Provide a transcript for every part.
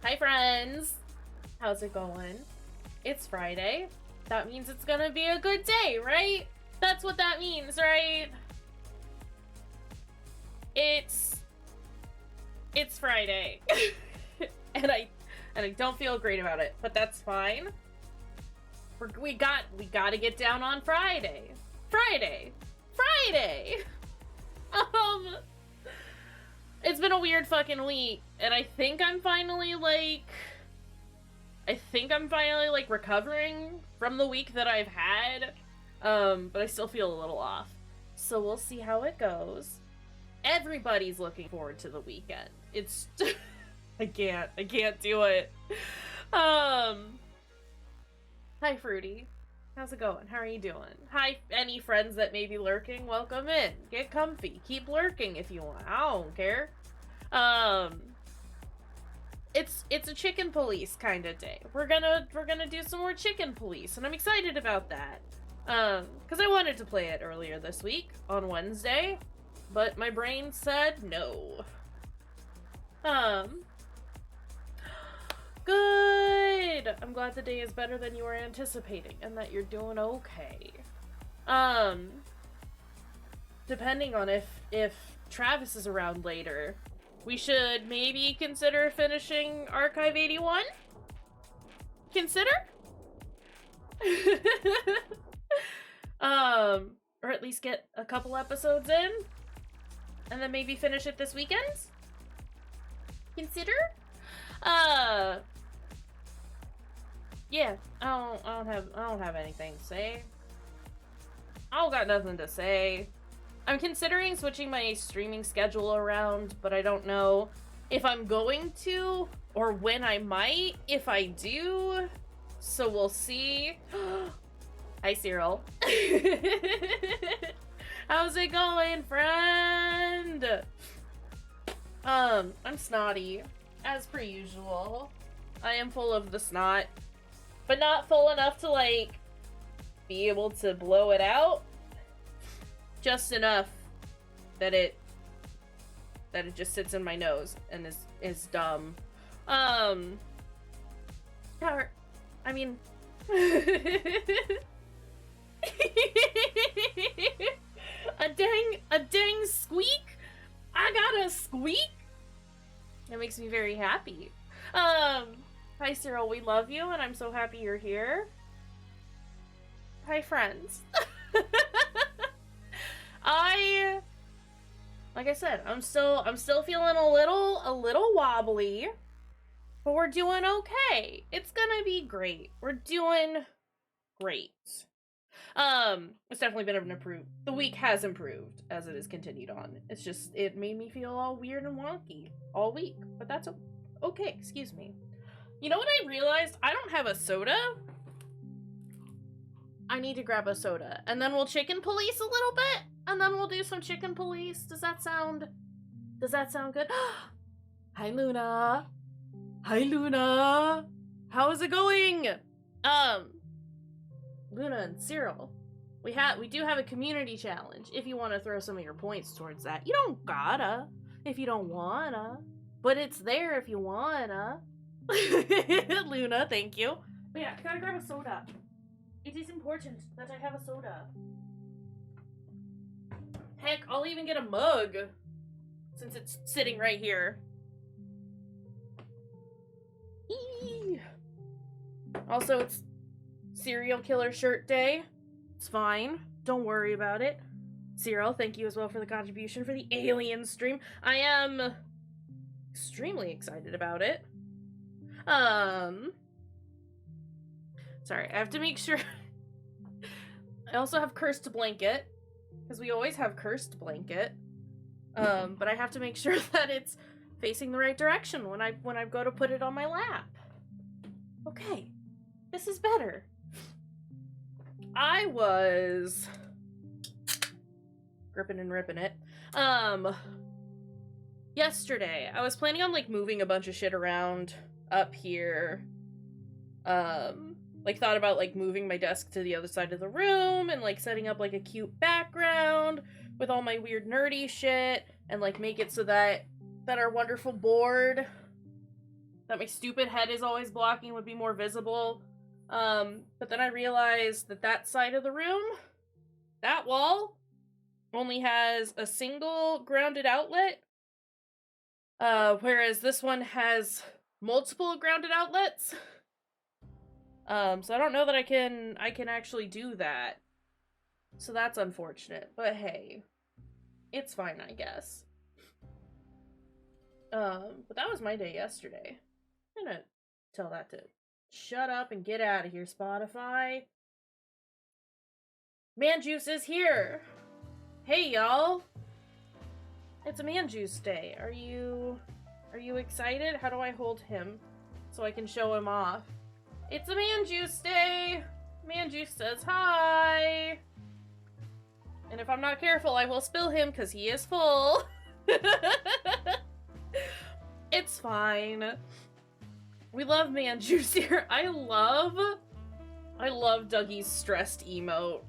Hi friends! How's it going? It's Friday. That means it's gonna be a good day, right? That's what that means, right? It's Friday. and I don't feel great about it, but that's fine. We gotta get down on Friday. Friday! Um It's been a weird fucking week, and I think I'm finally recovering from the week that I've had. But I still feel a little off. So we'll see how it goes. Everybody's looking forward to the weekend. It's I can't do it. Hi Fruity. How's it going? How are you doing? Hi, any friends that may be lurking, welcome in. Get comfy. Keep lurking if you want. I don't care. It's a chicken police kind of day. We're gonna do some more chicken police, and I'm excited about that. Because I wanted to play it earlier this week on Wednesday, but my brain said no. Good! I'm glad the day is better than you were anticipating, and that you're doing okay. Depending on if Travis is around later, we should maybe consider finishing Archive 81? Consider? Or at least get a couple episodes in, and then maybe finish it this weekend? Consider? Yeah, I don't have anything to say. I don't got nothing to say. I'm considering switching my streaming schedule around, but I don't know if I'm going to or when I might if I do. So we'll see. Hi, Cyril. How's it going, friend? I'm snotty, as per usual. I am full of the snot, but not full enough to, like, be able to blow it out. Just enough that it just sits in my nose and is dumb. I mean, a dang squeak. I got a squeak. That makes me very happy. Hi Cyril, we love you, and I'm so happy you're here. Hi friends. Like I said, I'm still feeling a little wobbly, but we're doing okay. It's gonna be great. We're doing great. It's definitely been improved. The week has improved as it has continued on. It's just, it made me feel all weird and wonky all week, but that's okay. Excuse me. You know what I realized? I don't have a soda. I need to grab a soda, and then we'll chicken police a little bit, and then we'll do some chicken police. Does that sound good? Hi, Luna. Hi, Luna. How is it going? Luna and Cyril, we do have a community challenge if you want to throw some of your points towards that. You don't gotta if you don't wanna, but it's there if you wanna. Luna, thank you. But yeah, I gotta grab a soda. It is important that I have a soda. Heck, I'll even get a mug, since it's sitting right here. Eee. Also, it's Serial Killer Shirt Day. It's fine. Don't worry about it. Cyril, thank you as well for the contribution for the Alien stream. I am extremely excited about it. Sorry, I have to make sure. I also have Cursed Blanket, because we always have Cursed Blanket. But I have to make sure that it's facing the right direction when I go to put it on my lap. Okay, this is better. I was gripping and ripping it. Yesterday, I was planning on, like, moving a bunch of shit around up here. Like, thought about, like, moving my desk to the other side of the room and, like, setting up, like, a cute background with all my weird nerdy shit and, like, make it so that our wonderful board that my stupid head is always blocking would be more visible. But then I realized that that side of the room, that wall, only has a single grounded outlet. Whereas this one has multiple grounded outlets. So I don't know that I can actually do that. So that's unfortunate, but hey, it's fine, I guess. But that was my day yesterday. I'm gonna tell that to shut up and get out of here, Spotify. Man Juice is here! Hey, y'all! It's a Man Juice day. Are you excited? How do I hold him so I can show him off? It's a Man Juice day! Man Juice says hi! And if I'm not careful, I will spill him because he is full. It's fine. We love Man Juice here. I love Dougie's stressed emote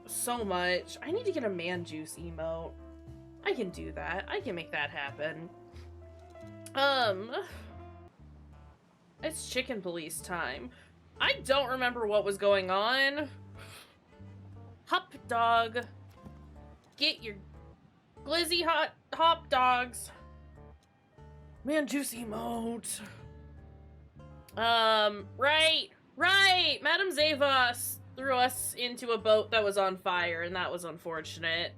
so much. I need to get a Man Juice emote. I can do that. I can make that happen. It's chicken police time. I don't remember what was going on. Hop dog. Get your glizzy hop dogs. Man Juice emote. Right. Madame Zavos threw us into a boat that was on fire, and that was unfortunate.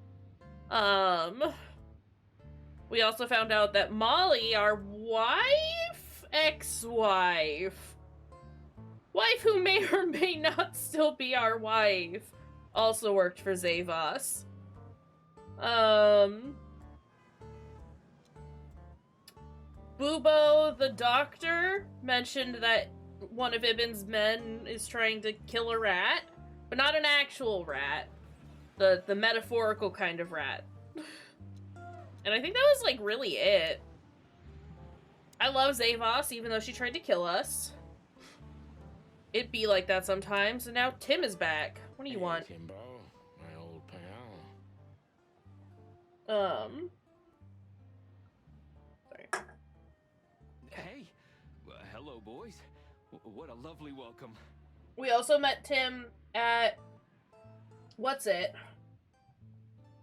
We also found out that Molly, our ex-wife, who may or may not still be our wife, also worked for Zavos. Bubo the doctor mentioned that one of Ibn's men is trying to kill a rat, but not an actual rat. The metaphorical kind of rat. And I think that was, like, really it. I love Zavos, even though she tried to kill us. It be like that sometimes, and now Tim is back. What do you want? Timbo, my old pal. Sorry. Hey, hello, boys. What a lovely welcome. We also met Tim at... what's it?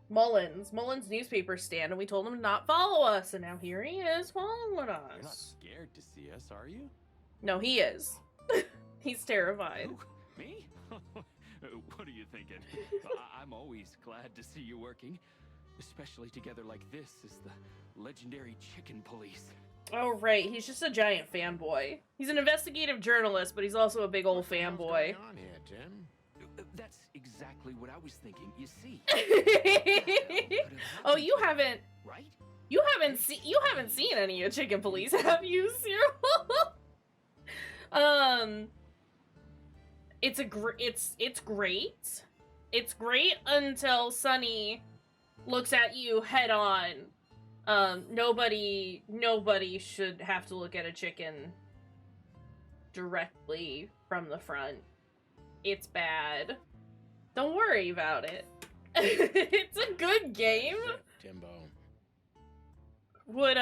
Mullins newspaper stand, and we told him to not follow us, and now here he is following us. You're not scared to see us, are you? No, he is. He's terrified. Who? Me? What are you thinking? I'm always glad to see you working, especially together like this as the legendary chicken police. Oh, right. He's just a giant fanboy. He's an investigative journalist, but he's also a big old fanboy. What's going on here, Tim? That's exactly what I was thinking. You see. Oh, you haven't. Right? You haven't seen any of Chicken Police, have you, Cyril? It's great. It's great until Sunny looks at you head on. Nobody should have to look at a chicken directly from the front. It's bad. Don't worry about it. It's a good game. Timbo. Would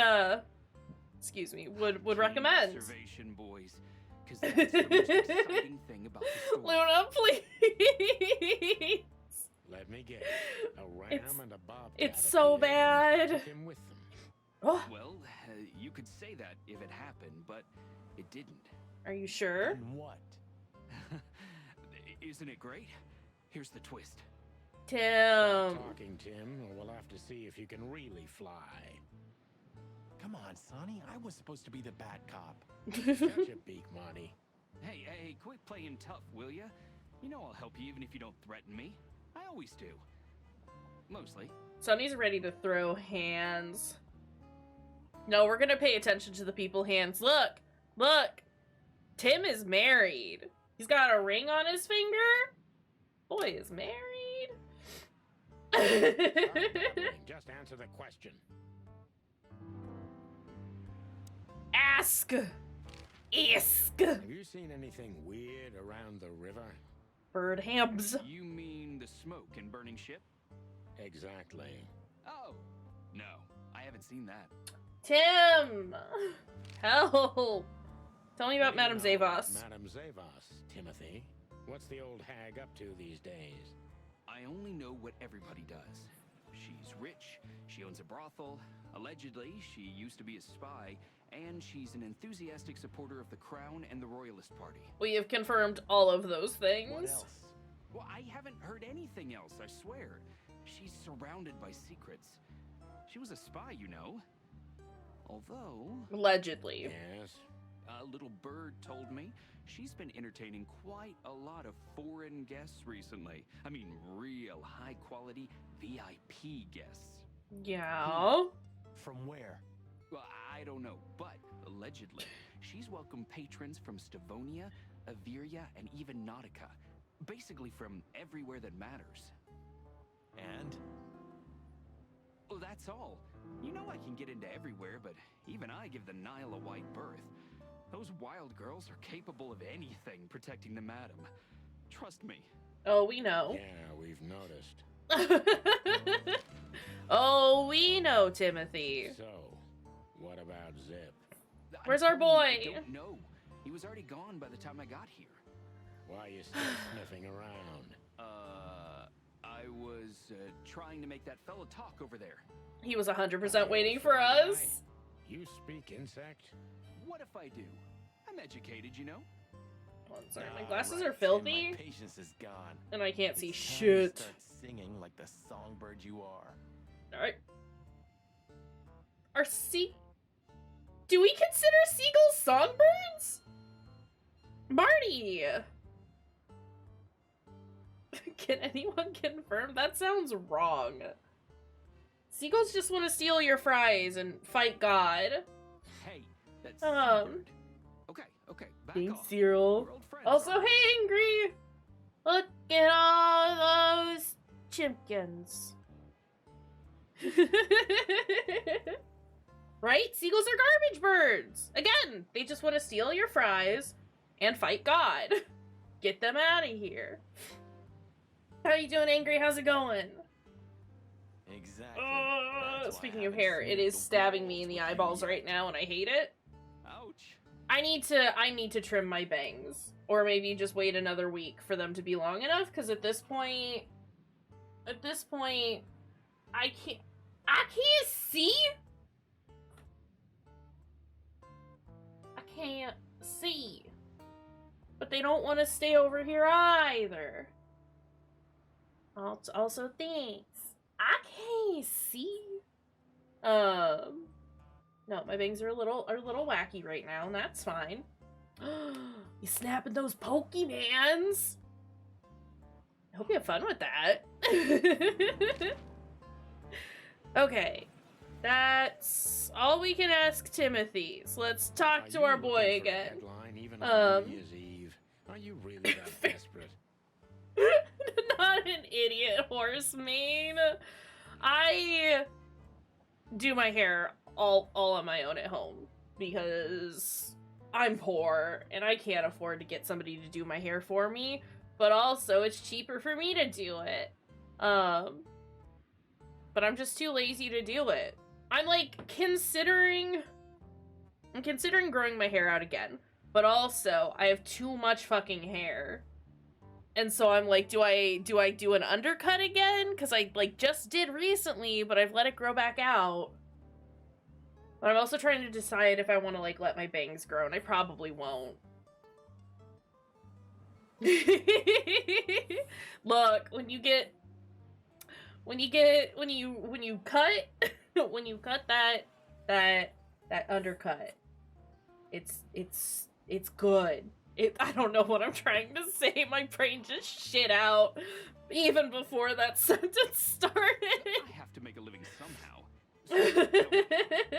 recommend. Observation, boys, because that's the most exciting thing about the story. Luna, please. Let me guess. A ram and a bobcat. It's so bad. Took him with them. Oh, Well, you could say that if it happened, but it didn't. are you sure? And what? Isn't it great? Here's the twist. Tim. Stop talking, Tim, or we'll have to see if you can really fly. Come on, Sonny. I was supposed to be the bad cop. Shut your beak, Monty. Hey, quit playing tough, will ya? You know I'll help you even if you don't threaten me. I always do. Mostly. Sonny's ready to throw hands. No, we're gonna pay attention to the people hands. Look! Tim is married. He's got a ring on his finger. Boy is married. Stop babbling. Just answer the question. Ask. Have you seen anything weird around the river? Bird hams. You mean the smoke and burning ship? Exactly. Oh, no. I haven't seen that. Tim! Help! Tell me about What do you Madame know about Zavos. Madame Zavos, Timothy. What's the old hag up to these days? I only know what everybody does. She's rich, she owns a brothel, allegedly she used to be a spy, and she's an enthusiastic supporter of the Crown and the Royalist Party. We have confirmed all of those things. What else? Well, I haven't heard anything else, I swear. She's surrounded by secrets. She was a spy, you know. Although, Allegedly. Yes. a little bird told me she's been entertaining quite a lot of foreign guests recently. I mean, real high-quality VIP guests. Yeah. From where? Well, I don't know, but allegedly, she's welcomed patrons from Stavonia, Averia, and even Nautica. Basically from everywhere that matters. And? Well, that's all. You know I can get into everywhere, but even I give the Nile a wide berth. Those wild girls are capable of anything protecting the madam. Trust me. Oh, we know. Yeah, we've noticed. Oh, we know, Timothy. So, what about Zip? Where's our boy? I don't know. He was already gone by the time I got here. Why are you still sniffing around? I was trying to make that fella talk over there. He was 100% waiting for us. You speak insect? What if I do? I'm educated, you know? Oh, I'm sorry, my Ah, glasses right, are Tim, filthy, my patience is gone. and I can't see It's time to shit. Start singing like the songbird you are. Alright. Do we consider seagulls songbirds? Marty! Can anyone confirm? That sounds wrong. Seagulls just want to steal your fries and fight God. Hey, that's Um, seabird. Okay, back Thanks, off. Cyril. We're old friends, Also, aren't we? hey, Angry! Look at all those chimpkins. Right? Seagulls are garbage birds! Again, they just want to steal your fries and fight God. Get them out of here. How you doing, Angry? How's it going? Exactly. That's why Speaking I of haven't hair, seen it is the stabbing me walls in the with you eyeballs yet. right now, and I hate it. Ouch. I need to trim my bangs, or maybe just wait another week for them to be long enough. Because at this point, I can't see. I can't see. But they don't want to stay over here either. Also, thanks. I can't see. No, my bangs are a little wacky right now, and that's fine. You snapping those Pokemans? I hope you have fun with that. Okay. That's all we can ask Timothy. So let's talk Are to you our looking boy for a again. headline even on New Year's Eve? Are you really that desperate? Not an idiot horse mane. I do my hair all on my own at home because I'm poor and I can't afford to get somebody to do my hair for me, but also it's cheaper for me to do it. But I'm just too lazy to do it. I'm considering growing my hair out again, but also I have too much fucking hair. And so I'm like, do I do an undercut again? Because I, just did recently, but I've let it grow back out. But I'm also trying to decide if I want to, let my bangs grow, and I probably won't. Look, when you cut that undercut, it's good. I don't know what I'm trying to say. My brain just shit out even before that sentence started. I have to make a living somehow. So,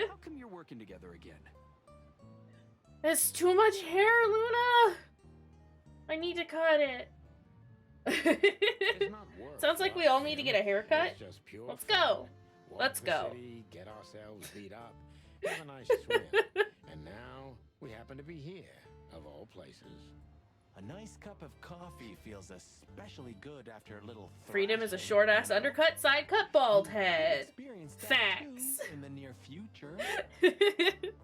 how come you're working together again? There's too much hair, Luna. I need to cut it. It's not work Sounds like for we us, all need to Jim. get a haircut. It's just pure Let's fun. go. Walk Let's the go. City, get ourselves beat up, have a nice swim, and now we happen to be here, of all places. A nice cup of coffee feels especially good after a little Freedom is a thrashing, short-ass you know? undercut, side cut, bald You could head. experience that Facts. too in the near future.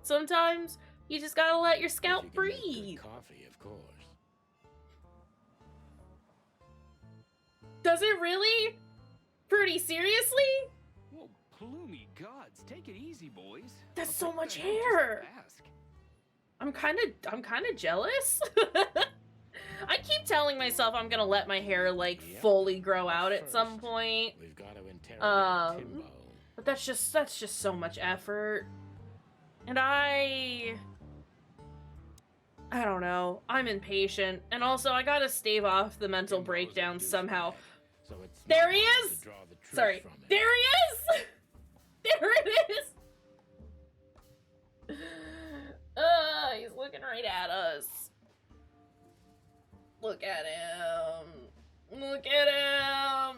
Sometimes You just gotta let your If scalp you can make good breathe. coffee, of course. Does it really? Pretty seriously? Well, plumey gods, take it easy, boys. That's I'll so take much the hint, hair. just ask. I'm kind of jealous. I keep telling myself I'm gonna let my hair like Yep. fully grow out But at some first, point, We've got to interrogate Timbo. but that's just so much effort, and I don't know. I'm impatient, and also I gotta stave off the mental Timbo's a breakdown somehow. douchebag, so it's There not he hard is! to draw the truth Sorry, from it. there he is. There it is. He's looking right at us. Look at him. Look at him.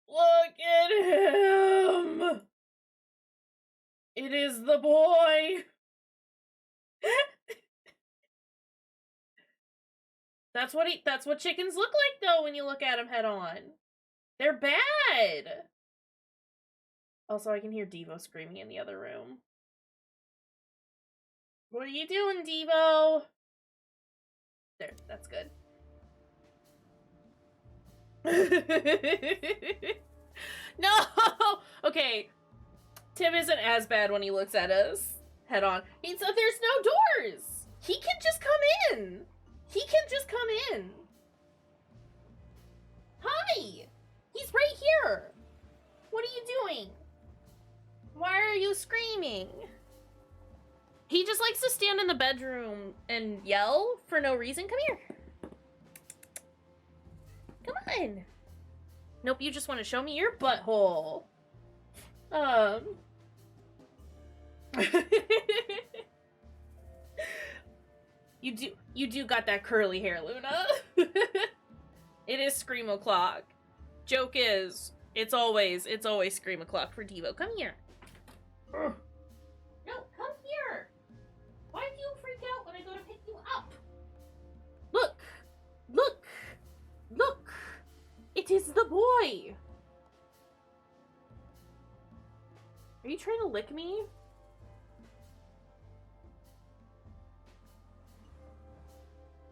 Look at him. It is the boy. That's what chickens look like though when you look at them head on. They're bad. Also, I can hear Devo screaming in the other room. What are you doing, Devo? There, that's good. No! Okay. Tim isn't as bad when he looks at us head on. There's no doors! He can just come in! He can just come in! Hi! He's right here! What are you doing? Why are you screaming? He just likes to stand in the bedroom and yell for no reason. Come here. Come on. Nope, you just want to show me your butthole. You do got that curly hair, Luna. It is Scream O'Clock. Joke is, it's always Scream O'Clock for Devo. Come here. Ugh. No, come here. Why do you freak out when I go to pick you up? Look. Look. Look. It is the boy. Are you trying to lick me?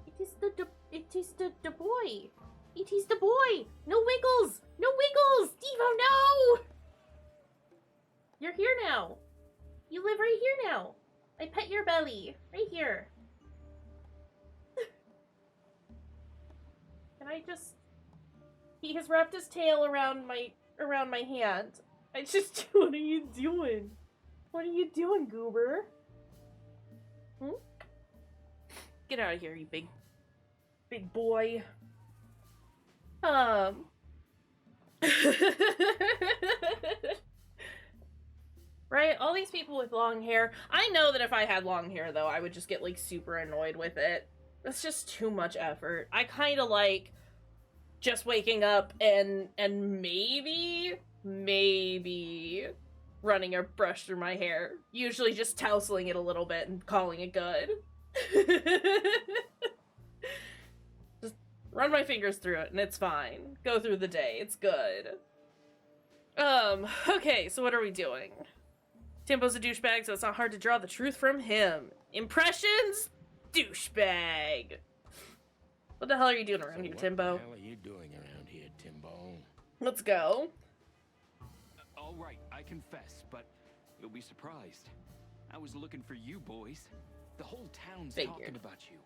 It is the boy. It is the boy. No wiggles. No wiggles. Devo, no. You're here now. You live right here now. I pet your belly. Right here. Can I just... He has wrapped his tail around my hand. I just... What are you doing? What are you doing, Goober? Hmm? Get out of here, you big boy. Right? All these people with long hair. I know that if I had long hair, though, I would just get, like, super annoyed with it. That's just too much effort. I kind of like just waking up and maybe running a brush through my hair. Usually just tousling it a little bit and calling it good. Just run my fingers through it and it's fine. Go through the day. It's good. Okay, so what are we doing? Timbo's a douchebag, so it's not hard to draw the truth from him. Impressions? Douchebag. What the hell are you doing around here, Timbo? What the hell are you doing around here, Timbo? Let's go. All right, I confess, but you'll be surprised. I was looking for you boys. The whole town's Figured. talking about you.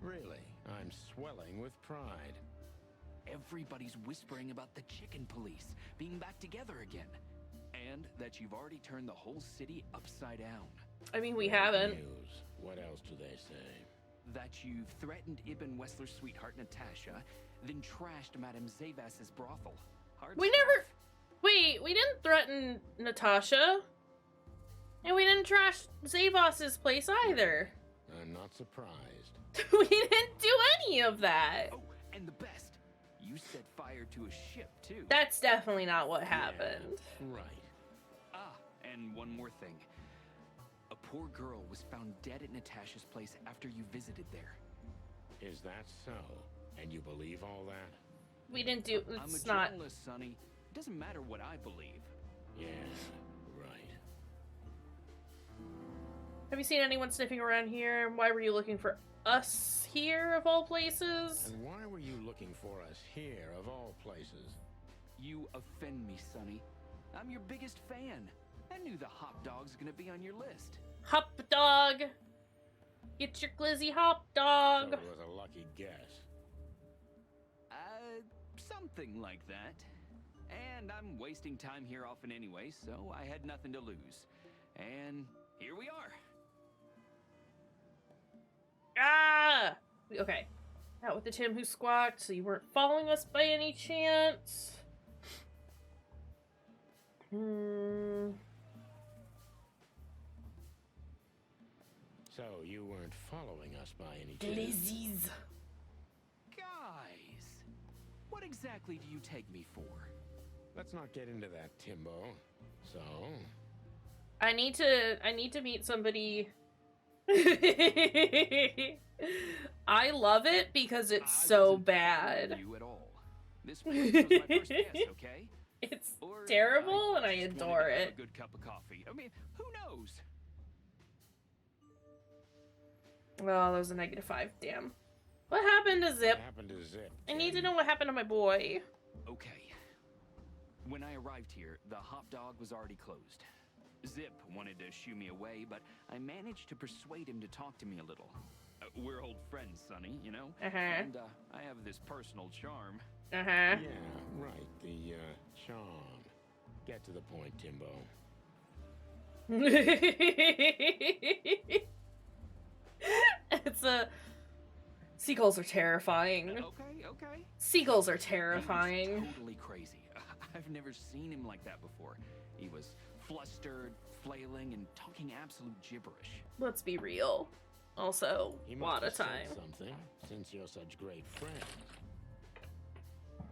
Really? I'm swelling with pride. Everybody's whispering about the chicken police being back together again. And that you've already turned the whole city upside down. I mean, we Great haven't. News. What else do they say? That you've threatened Ibn Wessler's sweetheart Natasha, then trashed Madame Zavas's brothel. Hard We stuff. never... Wait, we didn't threaten Natasha. And we didn't trash Zavos's place either. I'm not surprised. We didn't do any of that. Oh, and the best. You set fire to a ship, too. That's definitely not what happened. Yeah, right. Ah, and one more thing. A poor girl was found dead at Natasha's place after you visited there. Is that so? And you believe all that? We didn't do... I'm a It's not... journalist, Sonny. It doesn't matter what I believe. Yeah, right. Have you seen anyone sniffing around here? Why were you looking for us here, of all places? And why were you looking for us here, of all places? You offend me, Sonny. I'm your biggest fan. I knew the hop dog's gonna be on your list. Hop dog! Get your glizzy hop dog! So it was a lucky guess. Something like that. And I'm wasting time here often anyway, so I had nothing to lose. And here we are. Ah! Okay. Out with the Tim who squawked, so you weren't following us by any chance. So you weren't following us by any chance? Glizzies. Guys, what exactly do you take me for? Let's not get into that, Timbo. So, I need to meet somebody. I love it because it's so bad. You at all. This was my first guess, okay? It's Or terrible and I just wanted adore to have it. A good cup of coffee. I mean, who knows? Well, that was a -5. Damn. What happened to Zip? what happened to Zip? I need to Tim? know what happened to my boy. Okay. When I arrived here, the hop dog was already closed. Zip wanted to shoo me away, but I managed to persuade him to talk to me a little. We're old friends, Sonny, you know? And I have this personal charm. Uh-huh. Yeah, right. The, charm. Get to the point, Timbo. It's a... Seagulls are terrifying. Okay. Seagulls are He was terrifying. totally crazy. I've never seen him like that before. He was flustered, flailing, and talking absolute gibberish. Let's be real. Also, He a must lot have of said time. something, since you're such great friends.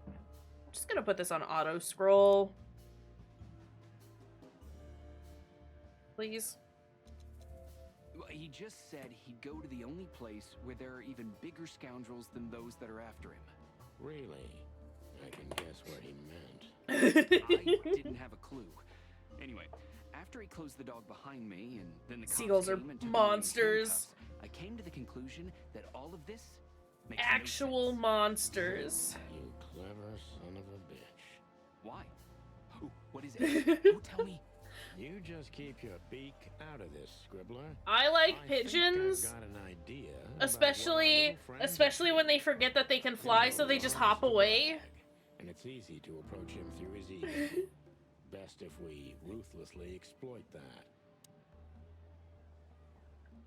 I'm just gonna put this on auto scroll. Please. He just said he'd go to the only place where there are even bigger scoundrels than those that are after him. Really? I can guess what he meant. I didn't have a clue. Anyway, after he closed the dog behind me, and then the cops Seagulls are came and took me in monsters. handcuffs, I came to the conclusion that all of this makes no Actual sense. monsters. You clever son of a bitch. Why? Who? What is it? Who? Tell me. You just keep your beak out of this, Scribbler. I like I think pigeons, I've got an idea about what our especially little friend especially when they forget that they can fly, so they just hop away. And it's easy to approach him through his ego. Best if we ruthlessly exploit that.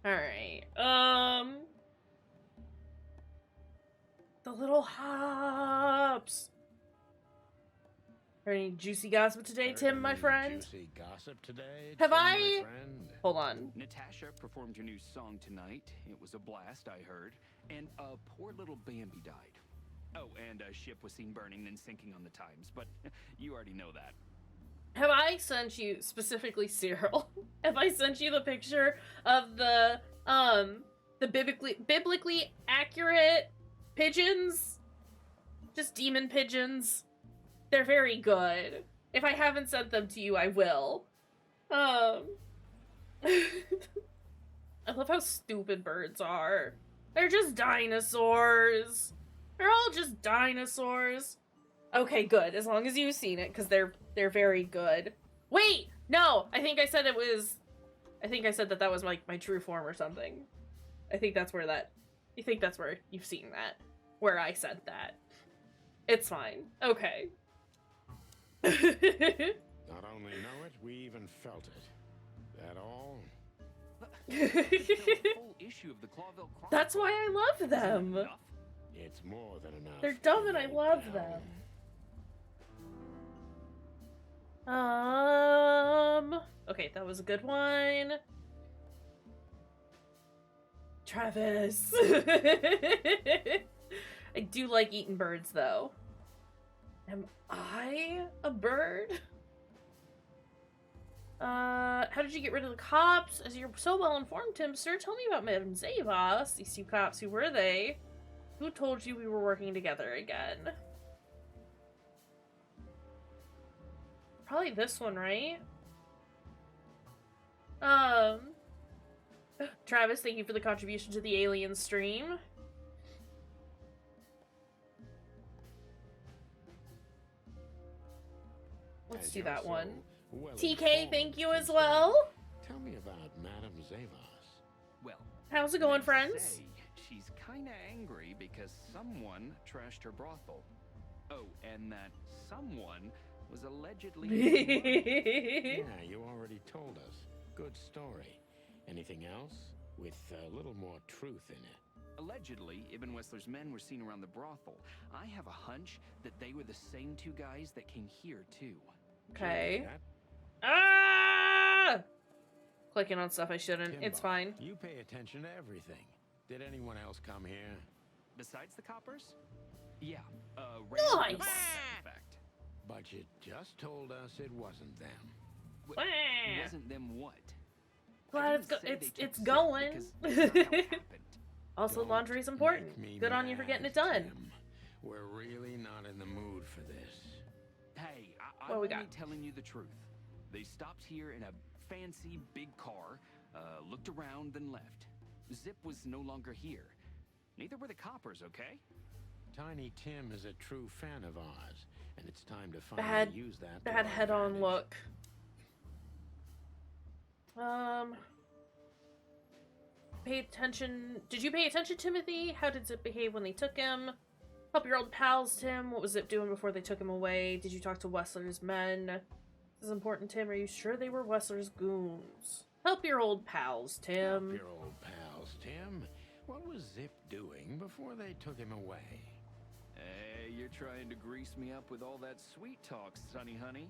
Alright, the little hops. Any juicy gossip today, Heard Tim, my any friend? Juicy gossip today, Have Tim, my I- friend? Hold on. Natasha performed her new song tonight. It was a blast, I heard. And a poor little Bambi died. Oh, and a ship was seen burning then sinking on the Times, but you already know that. Have I sent you, specifically Cyril, have I sent you the picture of the biblically accurate pigeons? Just demon pigeons. They're very good. If I haven't sent them to you, I will. I love how stupid birds are. They're just dinosaurs. They're all just dinosaurs. Okay, good. As long as you've seen it, because they're very good. Wait! No! I think I said it was... I think I said that was my true form or something. I think that's where you've seen that. Where I said that. It's fine. Okay. Not only know it, we even felt it. That all? They filled a full issue of the Clawville Chronicle. That's why I love them. Enough? It's more than enough. They're dumb and I Timbo, love pal. them. Okay, that was a good one. Travis. I do like eating birds, though. Am I a bird? How did you get rid of the cops? As you're so well informed, Tim, sir, tell me about Madame Zavos. These two cops, who were they? Who told you we were working together again? Probably this one, right? Travis, thank you for the contribution to the Alien stream. Let's As do you're that so one. well TK, informed, thank you as Kayshurrr, well. Tell me about Madame Zavos. Well, How's it going, they friends? say she's kinda angry because someone trashed her brothel. Oh, and that someone was allegedly. Yeah, you already told us. Good story. Anything else? With a little more truth in it. Allegedly, Ibn Wessler's men were seen around the brothel. I have a hunch that they were the same two guys that came here, too. Okay. That Ah! Clicking on stuff I shouldn't. It's Timbo, fine. You pay attention to everything. Did anyone else come here? Besides the coppers? Yeah, Nice! in fact. But you just told us it wasn't them. Wah. Wasn't them what? Glad I it's didn't say they took it's Zip going. because that's not how it happened. Also, Don't laundry's make important. me Good on you for getting mad, it done. Tim. We're really not in the mood for this. Hey, What I'm we only got? telling you the truth. They stopped here in a fancy big car, looked around, then left. Zip was no longer here. Neither were the coppers, okay? Tiny Tim is a true fan of ours, and it's time to Bad- finally use that. to Bad our head-on advantage. look. Pay attention. Did you pay attention, Timothy? How did Zip behave when they took him? Help your old pals, Tim. What was Zip doing before they took him away? Did you talk to Wessler's men? This is important, Tim. Are you sure they were Wessler's goons? Help your old pals, Help Tim. your old pals, Tim. What was Zip doing before they took him away? Hey, you're trying to grease me up with all that sweet talk, Sonny honey.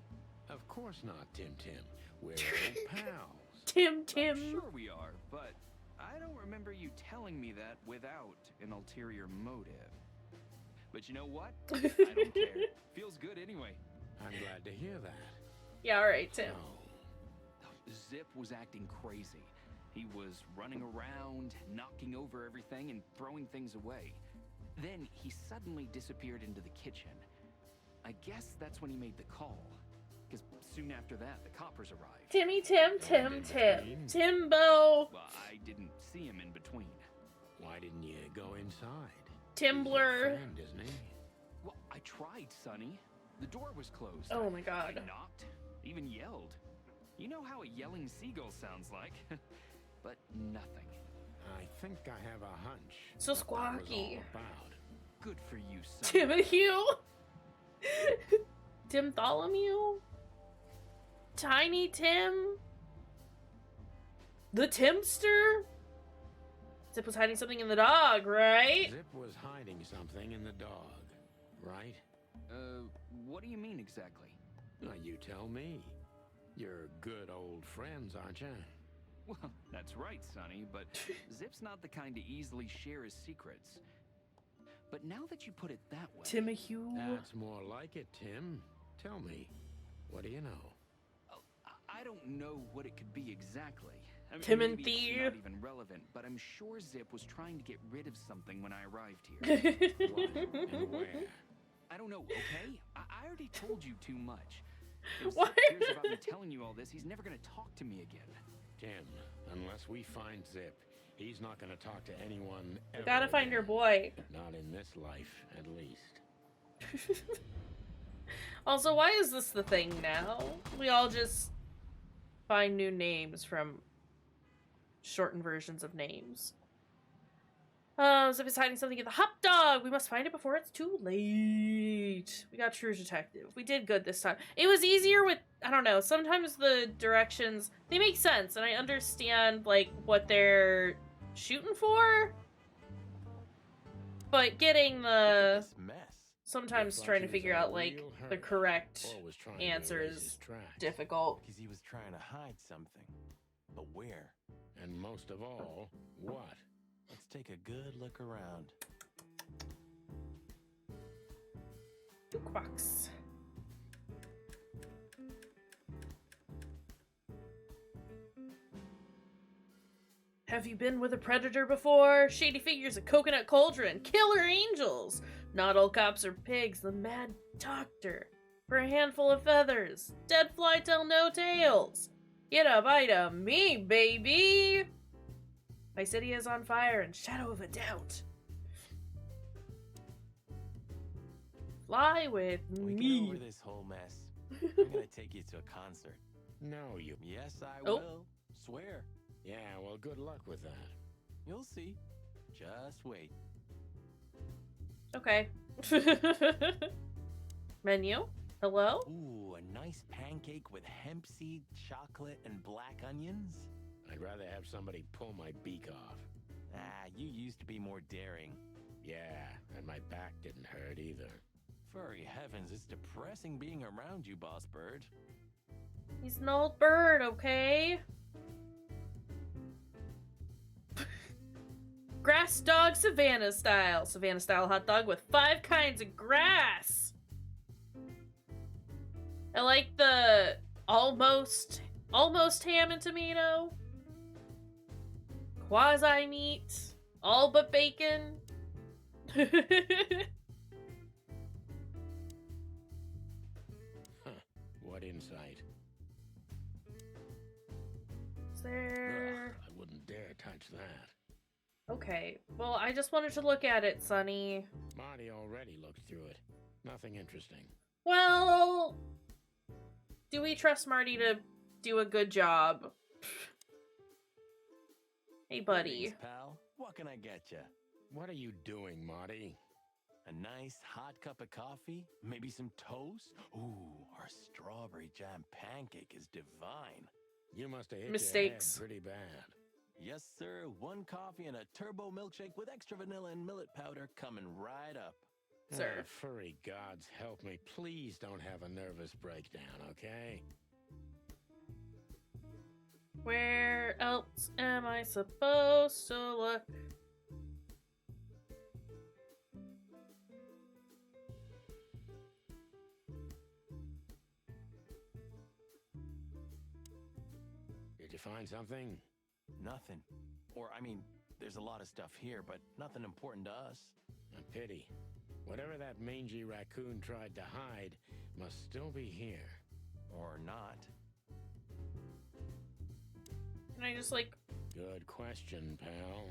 Of course not, Tim Tim. We're old pals. Tim. Sure we are, but I don't remember you telling me that without an ulterior motive. But you know what? I don't care. Feels good anyway. I'm glad to hear that. Yeah, alright, Tim. So, Zip was acting crazy. He was running around, knocking over everything and throwing things away. Then he suddenly disappeared into the kitchen. I guess that's when he made the call. Because soon after that, the coppers arrived. Tim. between. Timbo. Well, I didn't see him in between. why didn't you go inside? Timbler. He's your friend, isn't he? Well, I tried, Sonny. The door was closed. Oh my I god. knocked, even yelled. You know how a yelling seagull sounds like. But nothing. I think I have a hunch. So what that was squawky. all about. Good for you, son. Timothy. Tim Tholomew? Tiny Tim? The Timster? Zip was hiding something in the dog, right? Zip was hiding something in the dog, right? What do you mean exactly? Now you tell me. You're good old friends, aren't you? Well, that's right, Sonny, but Zip's not the kind to easily share his secrets. But now that you put it that way... Timothy. That's more like it, Tim. Tell me, what do you know? Oh, I don't know what it could be exactly. I mean, Timothy. maybe it's not even relevant, but I'm sure Zip was trying to get rid of something when I arrived here. What and where? I don't know, okay? I already told you too much. If What? Zip hears about me telling you all this, he's never gonna talk to me again. Tim, unless we find Zip, he's not going to talk to anyone ever Gotta find your again. boy. Not in this life, at least. Also, why is this the thing now? We all just find new names from shortened versions of names. Zip is hiding something in the hot dog. We must find it before it's too late. We got True Detective. We did good this time. It was easier with, I don't know, sometimes the directions, they make sense, and I understand, like, what they're shooting for. But getting the, This mess. sometimes Looks like trying to he's figure in a out, like, real the hurry. correct Or was trying to answer erase is his tracks. difficult. Because he was trying to hide something. But where? And most of all, what? Let's take a good look around. Jukebox. Have you been with a predator before? Shady figures, a coconut cauldron, killer angels. Not all cops are pigs. The mad doctor. For a handful of feathers. Dead fly tell no tales. Get a bite of me, baby. My city is on fire and shadow of a doubt. Fly with We me. get over this whole mess. I'm gonna take you to a concert. No, you... Yes, I Oh. will. Swear. Yeah, well, good luck with that. You'll see. Just wait. Okay. Menu? Hello? Ooh, a nice pancake with hemp seed, chocolate, and black onions? I'd rather have somebody pull my beak off. Ah, you used to be more daring. Yeah, and my back didn't hurt either. Furry heavens, it's depressing being around you, Boss Bird. He's an old bird, okay? Grass dog Savannah style. Savannah style hot dog with 5 kinds of grass. I like the almost ham and tomato. Quasi meat. All but bacon. What insight? Is there... Ugh, I wouldn't dare touch that. Okay, well, I just wanted to look at it, Sonny. Marty already looked through it. Nothing interesting. Well, do we trust Marty to do a good job? Hey, buddy. Thanks, pal. What can I get you? What are you doing, Marty? A nice hot cup of coffee? Maybe some toast? Ooh, our strawberry jam pancake is divine. You must have hit Mistakes. your head pretty bad. Yes, sir. 1 coffee and a turbo milkshake with extra vanilla and millet powder coming right up. Sir. Ah, furry gods help me. Please don't have a nervous breakdown, okay? Where else am I supposed to look? Did you find something? Nothing. Or, I mean, there's a lot of stuff here, but nothing important to us. A pity. Whatever that mangy raccoon tried to hide must still be here. Or not. Can I just, like, Good question, pal.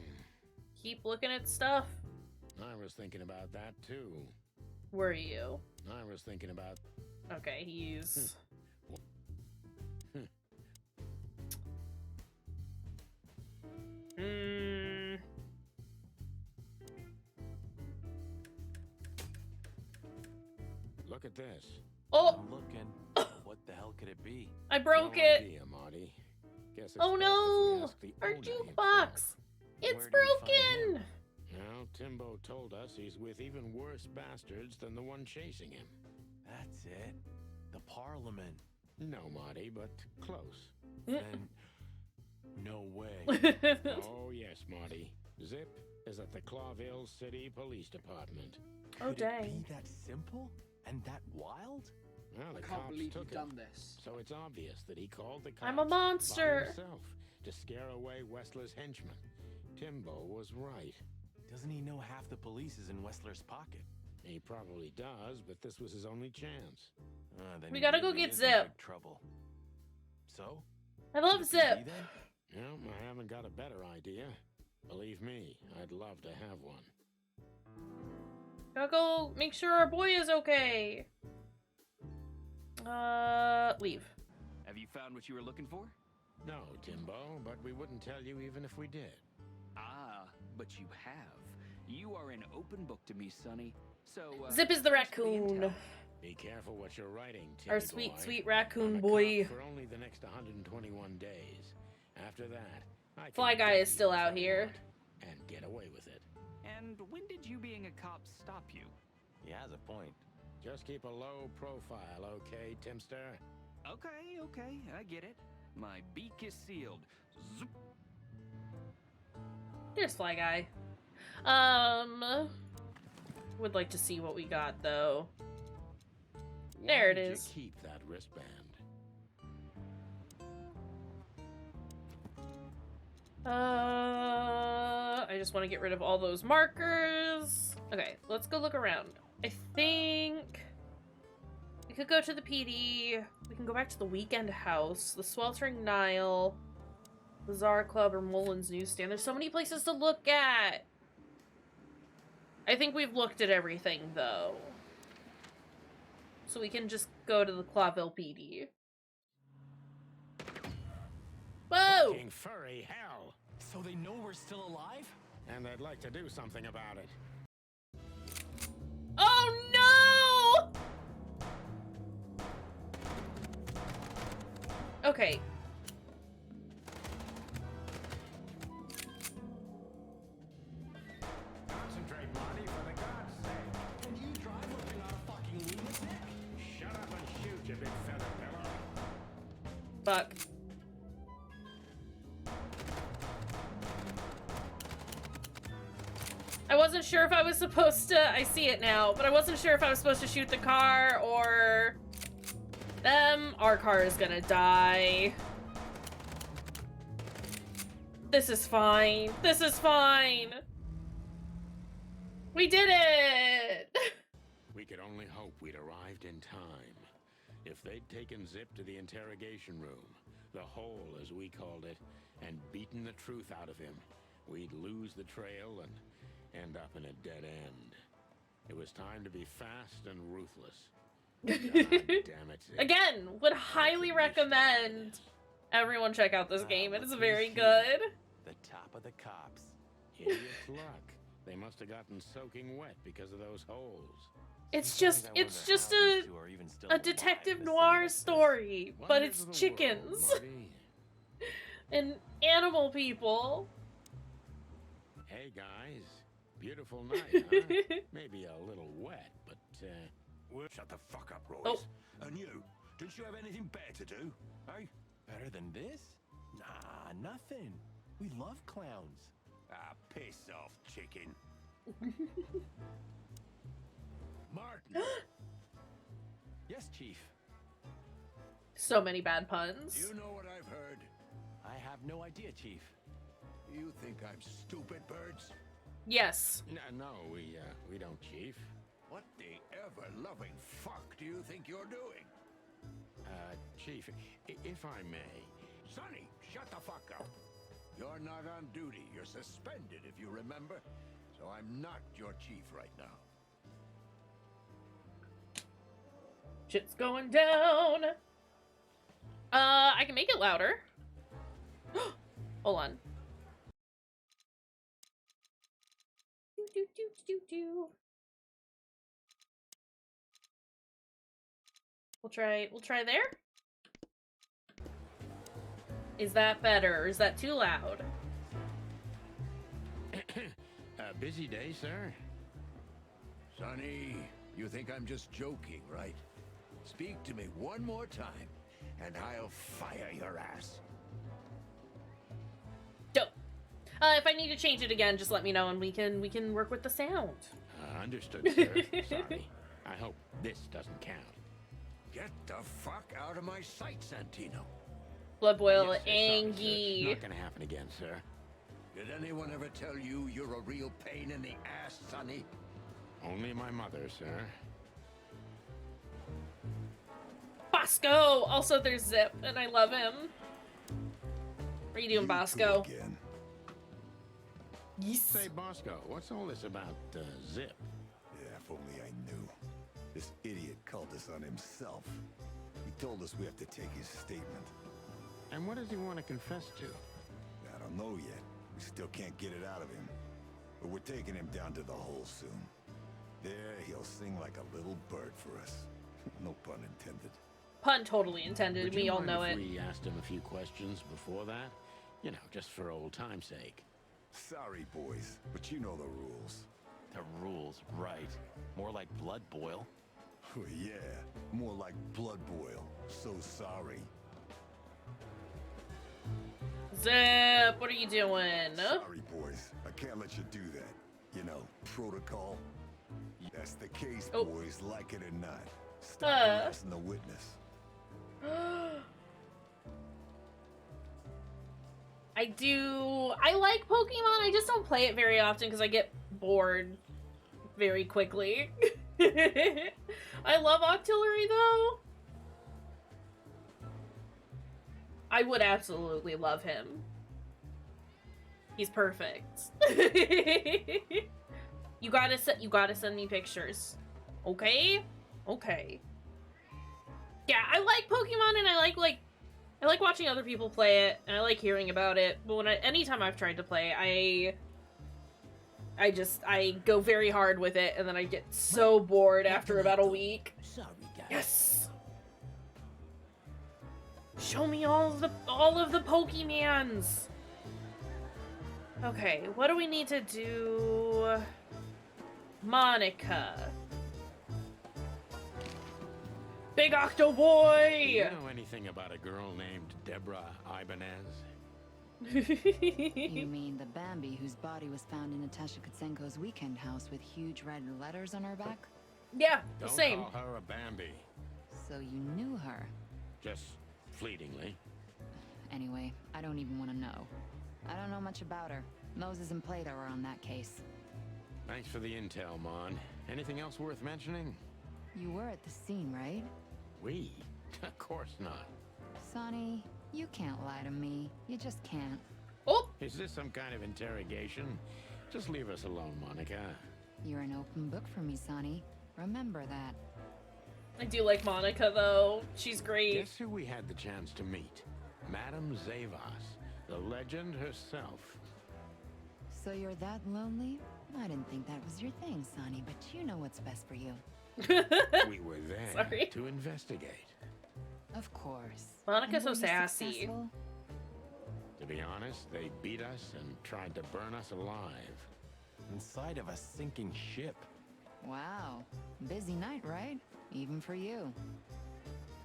keep looking at stuff? I was thinking about that too. Were you? I was thinking about... Okay, he's... Hmm. Look at this. Oh! I'm looking. What the hell could it be? I broke No it! idea, Marty. Guess it's Oh best if we no! ask the Our owner himself. jukebox! It's Where do we find broken! him? Now, Timbo told us he's with even worse bastards than the one chasing him. That's it. The Parliament. No, Marty, but close. Then, no way. Oh, yes, Marty. Zip is at the Clawville City Police Department. Oh, Could dang. it be that simple? And that wild? Well, I the can't cops believe took you've it. done this. So it's obvious that he called the cops I'm a monster. by himself to scare away Wessler's henchmen. Timbo was right. Doesn't he know half the police is in Wessler's pocket? He probably does, but this was his only chance. Then We he gotta go really get is in Zip. big trouble. So? I love Could it be Zip! me then? Well, I haven't got a better idea. Believe me, I'd love to have one. Gotta go make sure our boy is okay. Leave. Have you found what you were looking for? No, Timbo, but we wouldn't tell you even if we did. Ah, but you have. You are an open book to me, Sonny. So, Zip is the thanks for raccoon. intel. Be careful what you're writing, Timmy Our boy. sweet, sweet I'm raccoon a boy. cop for only the next 121 days. After that, I can Fly Guy get is still you out if I here. want and get away with it. And when did you being a cop stop you? He has a point. Just keep a low profile, okay, Timster? Okay, I get it. My beak is sealed. Zoop. Here's Fly Guy. Would like to see what we got, though. There Why it did is. You keep that wristband. I just want to get rid of all those markers. Okay, let's go look around. I think we could go to the PD. We can go back to the weekend house, the Sweltering Nile, Bazaar Club or Mullins Newsstand. There's so many places to look at. I think we've looked at everything, though. So we can just go to the Clawville PD. Whoa! Fucking furry hell! So they know we're still alive? And they'd like to do something about it. Oh no! Okay. Concentrate, Marty, for the God's sake. And you drive like you're not a fucking lunatic? Shut up and shoot, you big feather pillow. Fuck. I wasn't sure if I was supposed to... I see it now, but I wasn't sure if I was supposed to shoot the car or... them. Our car is gonna die. This is fine. This is fine. We did it! We could only hope we'd arrived in time. If they'd taken Zip to the interrogation room, the hole as we called it, and beaten the truth out of him, we'd lose the trail and end up in a dead end. It was time to be fast and ruthless. God damn it, Zip. Again, would highly recommend everyone check out this game. It is very good. The top of the cops. Idiot's luck. They must have gotten soaking wet because of those holes. It's Sometimes just, I wonder it's just how these two are even still a alive detective in a city noir like this. story, but Wonders it's of the chickens world, Marty. and animal people. Hey guys, beautiful night, huh? Maybe a little wet, but Shut the fuck up, Royce. Oh. And you, didn't you have anything better to do? Eh? Better than this? Nah, nothing. We love clowns. Ah, piss off, chicken. Martin, Yes, Chief. So many bad puns. you know what I've heard? I have no idea, Chief. You think I'm stupid, birds? Yes. no, we don't, Chief. What the ever-loving fuck do you think you're doing? Chief, if I may. Sonny, shut the fuck up. You're not on duty. You're suspended, if you remember. So I'm not your chief right now. Shit's going down. I can make it louder. Hold on. Do, do, do, do, do. We'll try there. Is that better, or is that too loud? Busy day, sir? Sonny, you think I'm just joking, right? Speak to me one more time, and I'll fire your ass. Dope. If I need to change it again, just let me know and we can work with the sound. Understood, sir. Sorry. I hope this doesn't count. Get the fuck out of my sight, Santino. Blood boil, Yes, sir, sorry, sir. Angie. Not gonna happen again, sir. Did anyone ever tell you you're a real pain in the ass, Sonny? Only my mother, sir. Bosco! Also, there's Zip, and I love him. What are you doing, Bosco? Again. Yes. Say, Bosco, what's all this about, Zip? Yeah, if only I knew. This idiot called us on himself. He told us we have to take his statement. And what does he want to confess to? I don't know yet. We still can't get it out of him. But we're taking him down to the hole soon. There, he'll sing like a little bird for us. No pun intended. Pun totally intended. Would We you all mind know if it. we asked him a few questions before that? You know, just for old time's sake. Sorry, boys, but you know the rules. The rules, right. More like blood boil. Oh, yeah, more like blood boil. So sorry. Zip, what are you doing? Sorry, boys. I can't let you do that. You know, protocol. That's the case, Oh. boys, like it or not. Stop harassing the witness. I like Pokemon, I just don't play it very often because I get bored very quickly. I love Octillery though. I would absolutely love him. He's perfect. You gotta send me pictures. Okay? Okay. Yeah, I like Pokemon and I like watching other people play it and I like hearing about it. But anytime I've tried to play, I go very hard with it and then I get so bored after about a week. Sorry, guys. Yes. Show me all of the Pokemans. Okay, what do we need to do? Monica. Big Octo Do Boy! you know anything about a girl named Deborah Ibanez? You mean the Bambi whose body was found in Natasha Kutsenko's weekend house with huge red letters on her back? Yeah, the Don't same. call her a Bambi. So you knew her. Just fleetingly. Anyway, I don't even want to know. I don't know much about her. Moses and Plato are on that case. Thanks for the intel, Mon. Anything else worth mentioning? You were at the scene, right? We? Of course not. Sonny, you can't lie to me. You just can't. Oh! Is this some kind of interrogation? Just leave us alone, Monica. You're an open book for me, Sonny. Remember that. I do like Monica, though. She's great. Guess who we had the chance to meet? Madame Zavas, the legend herself. So you're that lonely? I didn't think that was your thing, Sonny, but you know what's best for you. We were there Sorry. to investigate. Of course. Monica's And so were you sassy. successful? To be honest, they beat us and tried to burn us alive. Inside of a sinking ship. Wow. Busy night, right? Even for you.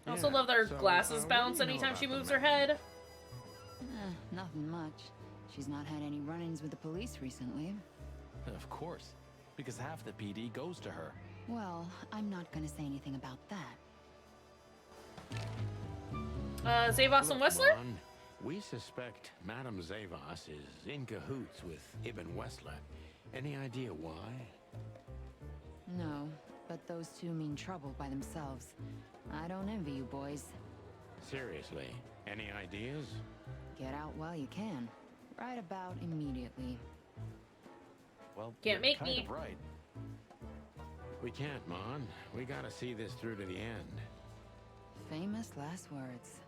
I also Yeah, love that her so, glasses what bounce do you know anytime about she the moves her man? head. Nothing much. She's not had any run-ins with the police recently. Of course. Because half the PD goes to her. Well, I'm not gonna say anything about that. Zavos and Look, Wessler? Mon, we suspect Madame Zavas is in cahoots with Ibn Wessler. Any idea why? No, but those two mean trouble by themselves. I don't envy you boys. Seriously, any ideas? Get out while you can. Right about immediately. Well, Can't you're make kind me. of right. We can't, Mon. We gotta see this through to the end. Famous last words.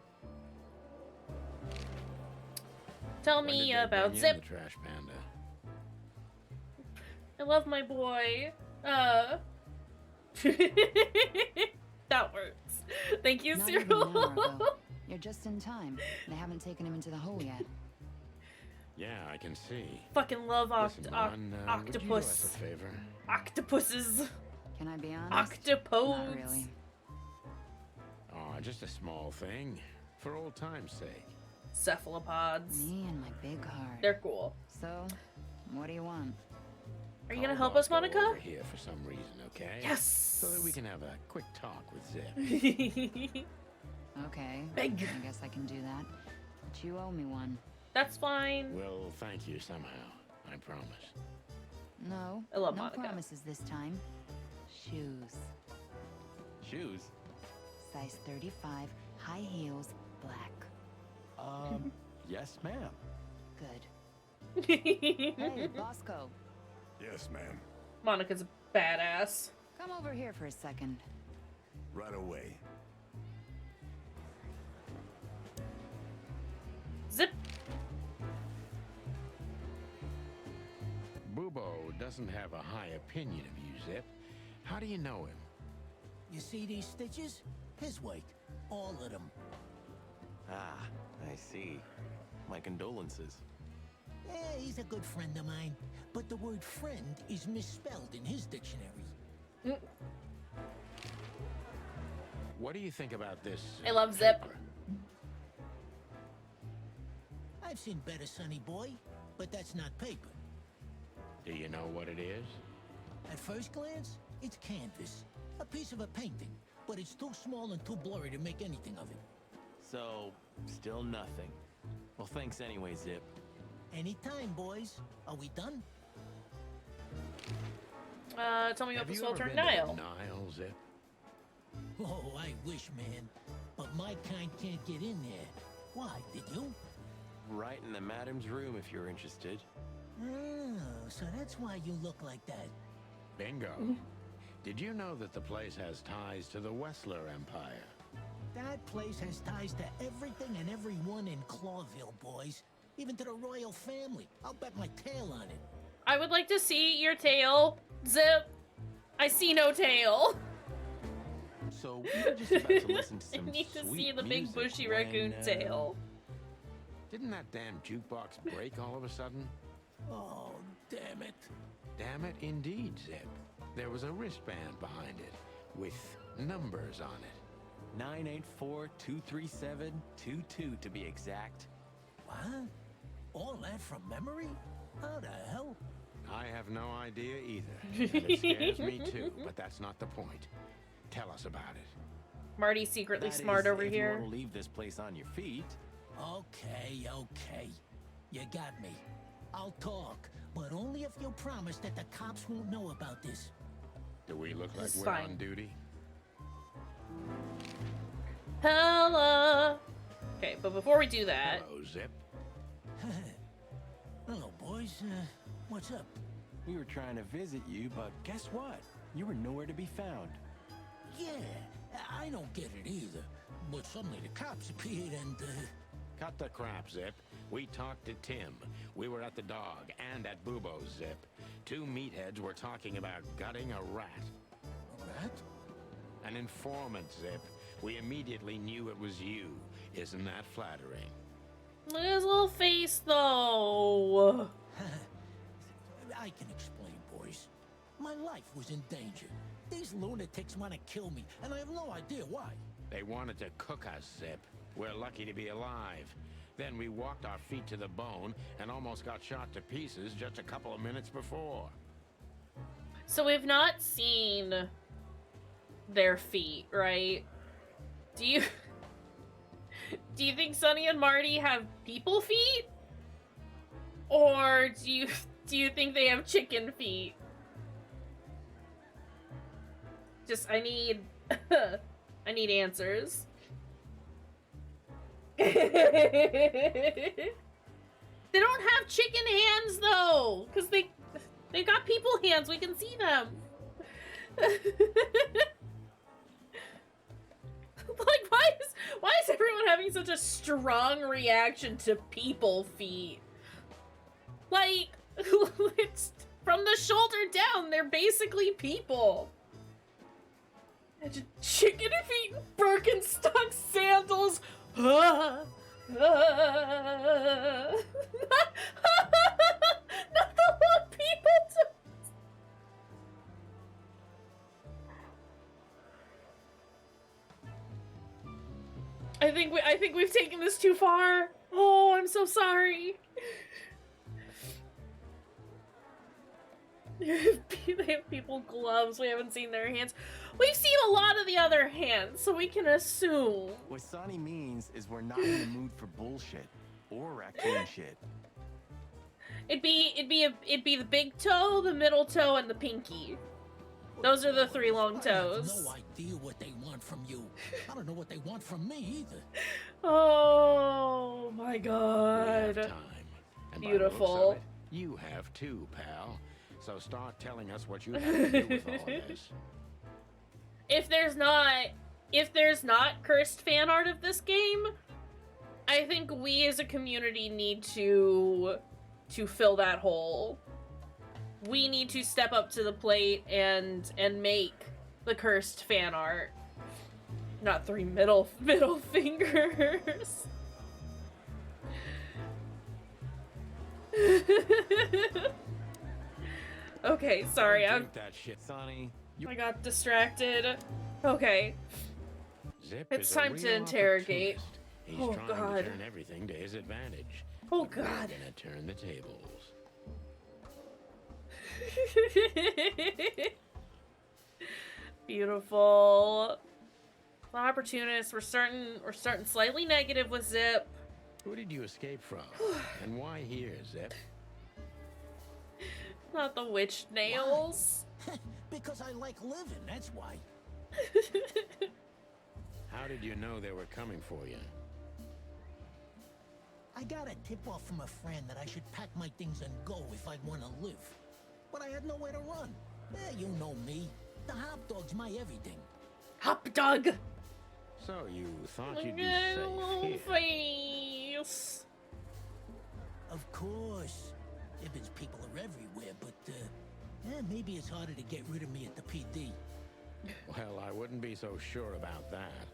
Tell When did me they about bring in Zip. the trash panda? I love my boy. That works. Thank you, Not even an Cyril. hour ago. You're just in time. They haven't taken him into the hole yet. Yeah, I can see. Fucking love Listen, Mon, would you do us a octopus. favor? Octopuses. Can I be honest? Octopodes. Not really. Oh, just a small thing. For old time's sake. Cephalopods. Me and my big heart. They're cool. So, what do you want? Are you gonna Call help us, Bosco Monica? over here for some reason, okay? Yes. So that we can have a quick talk with Zip. Okay. Beg. I guess I can do that. But you owe me one. That's fine. We'll thank you somehow. I promise. No. I love no Monica. promises this time. Shoes. Shoes? Size 35, high heels, black. Yes, ma'am. Good. Hey, Bosco. Yes, ma'am. Monica's a badass. Come over here for a second. Right away. Zip. Bubo doesn't have a high opinion of you, Zip. How do you know him? You see these stitches? His weight. All of them. Ah, I see. My condolences. He's a good friend of mine. But the word friend is misspelled in his dictionary. What do you think about this? I love Zip. paper? I've seen better, sonny boy. But that's not paper. Do you know what it is? At first glance, it's canvas. A piece of a painting. But it's too small and too blurry to make anything of it. So, still nothing. Well, thanks anyway, Zip. Anytime, boys. Are we done? Tell me about Have the you Soul ever Turn been to Nile. Nile, Zip? Oh, I wish, man. But my kind can't get in there. Why, did you? right in the madam's room if you're interested. Oh, so that's why you look like that. Bingo. Did you know that the place has ties to the Wessler Empire? That place has ties to everything and everyone in Clawville, boys. Even to the royal family. I'll bet my tail on it. I would like to see your tail, Zip. I see no tail. So we were just about to listen to I some need to see sweet the big music bushy when, raccoon tail. Didn't that damn jukebox break all of a sudden? Oh, damn it. Damn it, indeed, Zip. There was a wristband behind it, with numbers on it. 984-237-22 to be exact. What? All that from memory? How the hell? I have no idea either, and it scares me too, but that's not the point. Tell us about it. Marty's secretly That smart is, over if here. you want to leave this place on your feet. Okay. You got me. I'll talk, but only if you promise that the cops won't know about this. Do we look like This is we're fine. on duty? Hella. Okay, but before we do that, Hello, Zip. Hello, boys. What's up? We were trying to visit you, but guess what? You were nowhere to be found. Yeah, I don't get it either. But suddenly the cops appeared and, Cut the crap, Zip. We talked to Tim. We were at the dog and at Bubo's, Zip. Two meatheads were talking about gutting a rat. A rat? An informant, Zip. We immediately knew it was you. Isn't that flattering? look at his little face, though. I can explain, boys. My life was in danger. These lunatics want to kill me, and I have no idea why. They wanted to cook us, Zip. We're lucky to be alive. Then we walked our feet to the bone and almost got shot to pieces just a couple of minutes before. So we've not seen their feet, right? Do you think Sunny and Marty have people feet? Or do you think they have chicken feet? Just I need I need answers. They don't have chicken hands though, cuz they got people hands. We can see them. Like, why is everyone having such a strong reaction to people feet? Like, it's from the shoulder down, they're basically people. And just chicken feet and Birkenstock sandals. Not the little people toes. I think we've taken this too far. Oh, I'm so sorry. They have people gloves. We haven't seen their hands. We've seen a lot of the other hands, so we can assume. What Sonny means is we're not in the mood for bullshit or raccoon shit. It'd be the big toe, the middle toe, and the pinky. Those are the three long I toes. have no idea what they want from you. I don't know what they want from me either. Oh my We god. have time. And by the Beautiful. looks of it, you have too, pal. So start telling us what you have to do with all this. If there's not cursed fan art of this game, I think we as a community need to fill that hole. We need to step up to the plate and make the cursed fan art. Not three middle fingers. Okay, sorry, Don't I drink that shit, Sonny. got distracted. Okay. Zip It's is a time to real interrogate. opportunist. He's Oh, trying God. to turn everything to his advantage. Oh, But we're God. gonna turn the tables. Beautiful. Opportunists. We're starting slightly negative with Zip. Who did you escape from? And why here, Zip? Not the witch nails. Because I like living, that's why. How did you know they were coming for you? I got a tip-off from a friend that I should pack my things and go if I'd want to live. But I had nowhere to run. You know me. The hop dog's my everything. Hop dog! So you thought you'd be Little safe here. face. Of course. Ibben's people are everywhere, but, maybe it's harder to get rid of me at the PD. Well, I wouldn't be so sure about that.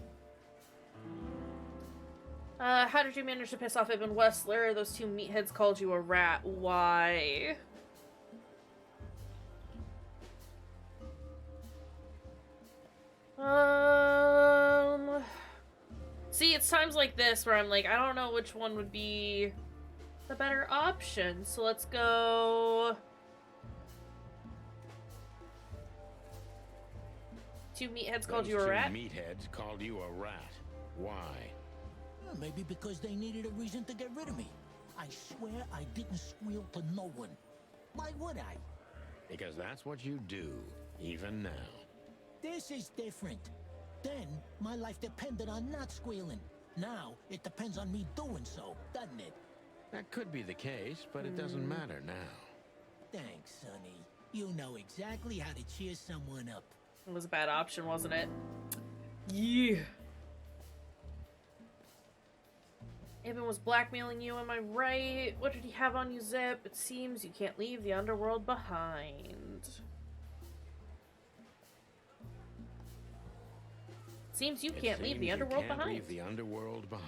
How did you manage to piss off Ibn Wessler? Those two meatheads called you a rat. Why? See, it's times like this where I'm like, I don't know which one would be the better option. So let's go... Two meatheads called you a rat? Two meatheads called you a rat. Why? Maybe because they needed a reason to get rid of me. I swear I didn't squeal to no one. Why would I? Because that's what you do, even now. This is different. Then, my life depended on not squealing. Now, it depends on me doing so, doesn't it? That could be the case, but it doesn't matter now. Thanks, Sonny. You know exactly how to cheer someone up. It was a bad option, wasn't it? Yeah. Ibn was blackmailing you, am I right? What did he have on you, Zip? It seems you can't leave the underworld behind. Seems you can't leave the underworld behind. Leave the underworld behind.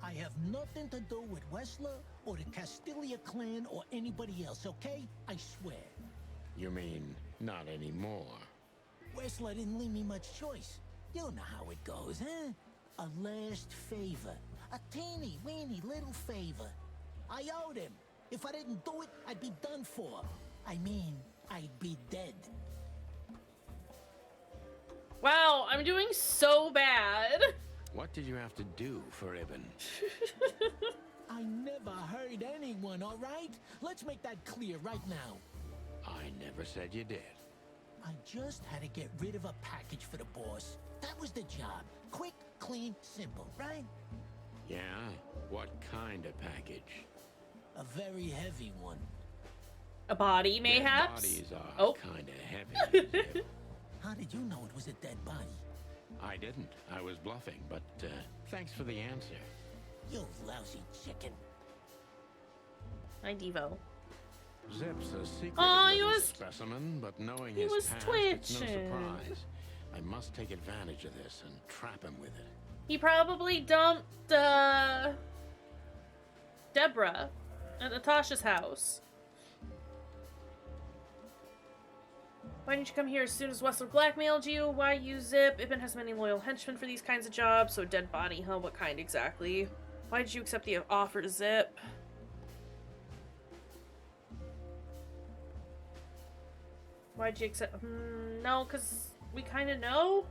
I have nothing to do with Wessler or the Castilia clan or anybody else, okay? I swear. You mean, not anymore? Wessler didn't leave me much choice. You know how it goes, huh? A last favor. A teeny weeny little favor. I owed him. If I didn't do it, I'd be done for. I mean, I'd be dead. Wow, I'm doing so bad. What did you have to do for Ibn? I never hurt anyone, all right? Let's make that clear right now. I never said you did. I just had to get rid of a package for the boss. That was the job. Quick, clean, simple, right? Yeah? What kind of package? A very heavy one. A body, Dead mayhaps? bodies are Oh. kind of heavy. Zip. How did you know it was a dead body? I didn't. I was bluffing, but thanks for the answer. You lousy chicken. Hi, Devo. Zip's a secret Aw, he little was- specimen, but knowing he his was past, it's no twitching. surprise. I must take advantage of this and trap him with it. He probably dumped, Deborah at Natasha's house. Why didn't you come here as soon as Wessler blackmailed you? Why you, Zip? Ibn has many loyal henchmen for these kinds of jobs, so a dead body, huh? What kind exactly? Why did you accept the offer, Zip? Why'd you accept? No, because we kind of know.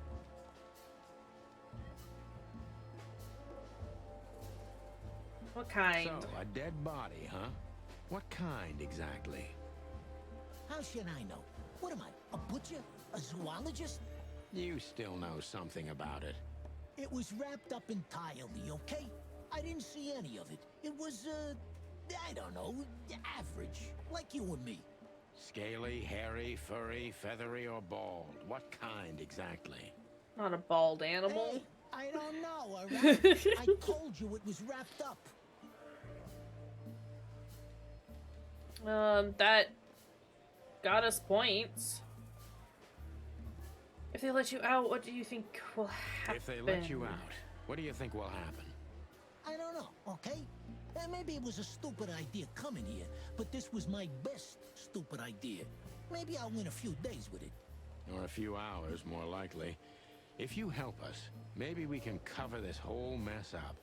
What kind? So, a dead body, huh? What kind exactly? How should I know? What am I, a butcher? A zoologist? You still know something about it. It was wrapped up entirely, okay? I didn't see any of it. It was, I don't know, average. Like you and me. Scaly, hairy, furry, feathery, or bald? What kind exactly? Not a bald animal. Hey, I don't know, all right? I told you it was wrapped up. That got us points. If they let you out, what do you think will happen? If they let you out, what do you think will happen? I don't know, okay? Maybe it was a stupid idea coming here, but this was my best stupid idea. Maybe I'll win a few days with it. Or a few hours, more likely. If you help us, maybe we can cover this whole mess up.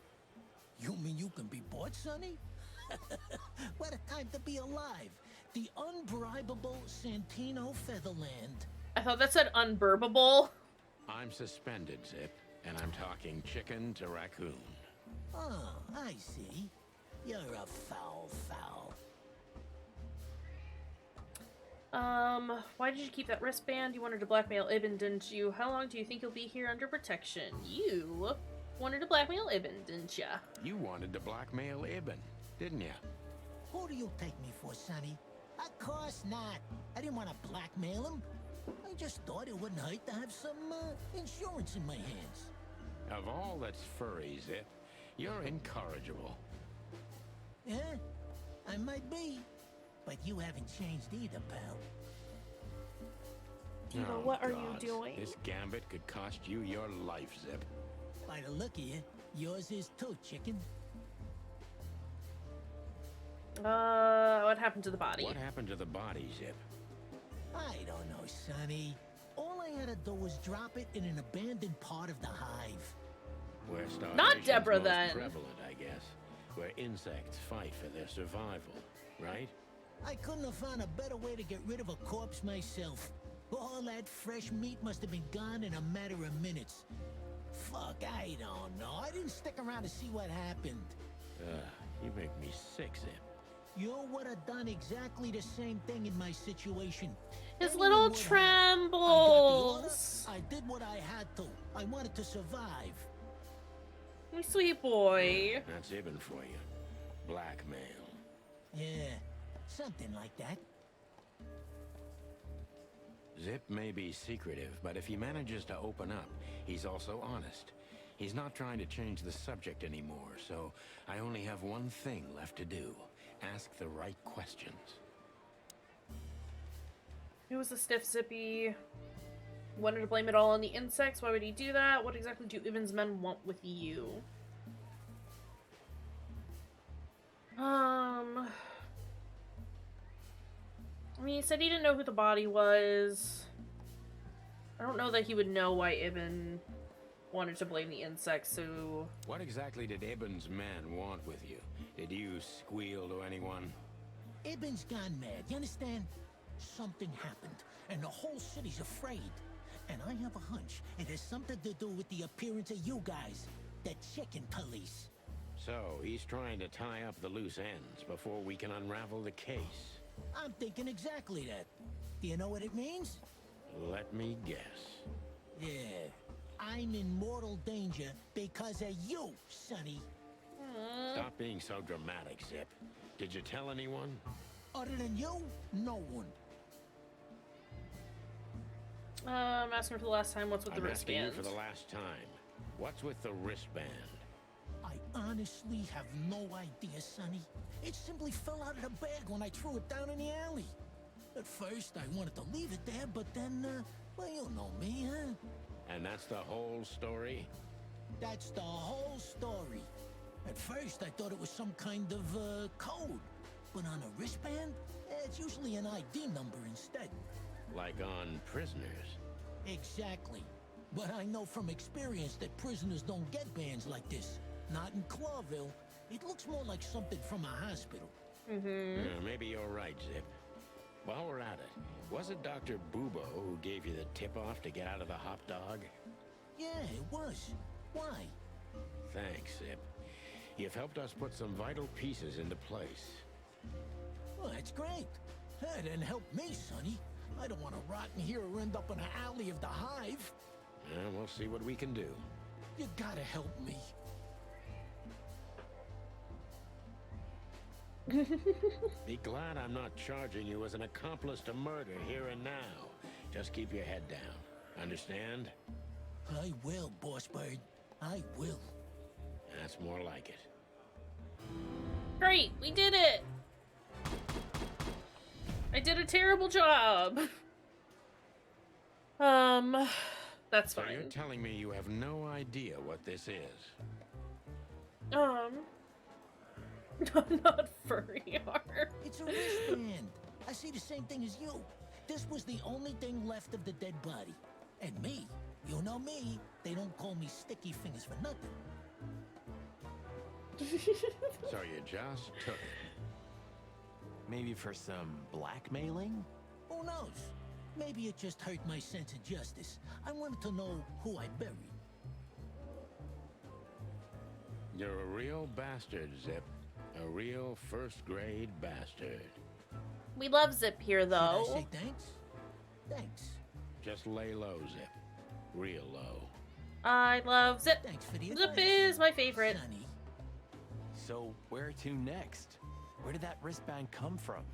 You mean you can be bought, Sonny? What a time to be alive. The unbribable Santino Featherland. I thought that said unburbable. I'm suspended, Zip, and I'm talking chicken to raccoon. Oh, I see. You're a foul. Why did you keep that wristband? You wanted to blackmail Ibn, didn't you? How long do you think you'll be here under protection? You? Wanted to blackmail Ibn, didn't ya? You wanted to blackmail Ibn, didn't you? Who do you take me for, Sonny? Of course not. I didn't want to blackmail him. I just thought it wouldn't hurt to have some insurance in my hands. Of all that's furry, Zip, you're incorrigible. Yeah, I might be. But you haven't changed either, pal. Eva, Oh, what are you gods. doing? This gambit could cost you your life, Zip. By the look of you, yours is too, chicken. What happened to the body? What happened to the body, Zip? I don't know, Sonny. All I had to do was drop it in an abandoned part of the hive. Where starvation's Not Deborah, most then. prevalent, I guess. Where insects fight for their survival, right? I couldn't have found a better way to get rid of a corpse myself. All that fresh meat must have been gone in a matter of minutes. Fuck, I don't know. I didn't stick around to see what happened. You make me sick, Zip. You would have done exactly the same thing in my situation. His Anyone little would have. trembles. I did what I had to. I wanted to survive. My sweet boy. That's Ibn for you. Blackmail. Yeah, something like that. Zip may be secretive, but if he manages to open up, he's also honest. He's not trying to change the subject anymore, so I only have one thing left to do. Ask the right questions. It was a stiff, zippy. Wanted to blame it all on the insects. Why would he do that? What exactly do Ibn's men want with you? I mean, he said he didn't know who the body was. I don't know that he would know why Ibn wanted to blame the insects, so... What exactly did Ibn's men want with you? Did you squeal to anyone? Ibn's gone mad, you understand? Something happened, and the whole city's afraid. And I have a hunch it has something to do with the appearance of you guys, the chicken police. So, he's trying to tie up the loose ends before we can unravel the case. I'm thinking exactly that. Do you know what it means? Let me guess. Yeah, I'm in mortal danger because of you, Sonny. Stop being so dramatic, Zip. Did you tell anyone? Other than you, no one. I'm asking for the last time, what's with the I'm asking wristband? you for the last time. What's with the wristband? I honestly have no idea, Sonny. It simply fell out of the bag when I threw it down in the alley. At first, I wanted to leave it there, but then, well, you know me, huh? And that's the whole story? That's the whole story. At first, I thought it was some kind of, code. But on a wristband, it's usually an ID number instead. Like on prisoners? Exactly. But I know from experience that prisoners don't get bands like this. Not in Clawville. It looks more like something from a hospital. Mm-hmm. Maybe you're right, Zip. While we're at it, was it Dr. Bubo who gave you the tip-off to get out of the hot dog? Yeah, it was. Why? Thanks, Zip. You've helped us put some vital pieces into place. Well, that's great. Then help me, Sonny. I don't want to rot in here or end up in an alley of the hive. We'll see what we can do. You gotta help me. Be glad I'm not charging you as an accomplice to murder here and now. Just keep your head down. Understand? I will, Boss Bird. I will. That's more like it. Great, we did it! I did a terrible job. That's So fine. you're telling me you have no idea what this is? Not furry art. It's a wristband. I see the same thing as you. This was the only thing left of the dead body. And me, you know me, they don't call me Sticky Fingers for nothing. So you just took it. Maybe for some blackmailing? Who knows? Maybe it just hurt my sense of justice. I wanted to know who I buried. You're a real bastard, Zip. A real first-grade bastard. We love Zip here, Should I though. say thanks? Thanks. Just lay low, Zip. Real low. I love Zip. Thanks for the Zip advice, is my favorite. Sonny. So, where to next? Where did that wristband come from?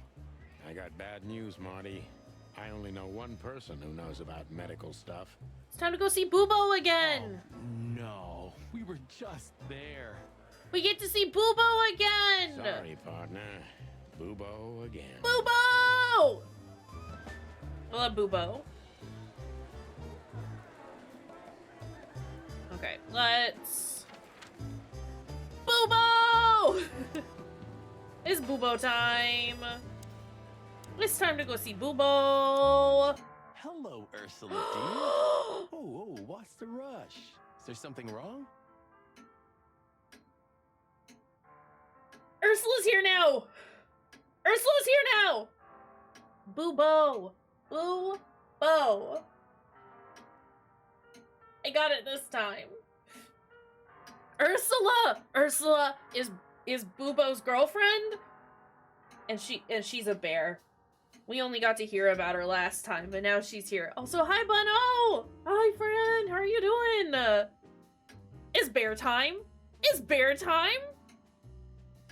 I got bad news, Marty. I only know one person who knows about medical stuff. It's time to go see Boobo again. Oh, no. We were just there. We get to see Boobo again. Sorry, partner. Boobo again. Boobo! I love Boobo. Okay, let's... Boobo! It's Boobo time. It's time to go see Boobo. Hello, Ursula, dear. Oh, what's the rush? Is there something wrong? Ursula's here now. Ursula's here now. Boobo. Boobo. I got it this time. Ursula is Boobo's girlfriend, and she's a bear. We only got to hear about her last time, but now she's here. Also, hi Bono! Hi friend, how are you doing? It's bear time. It's bear time.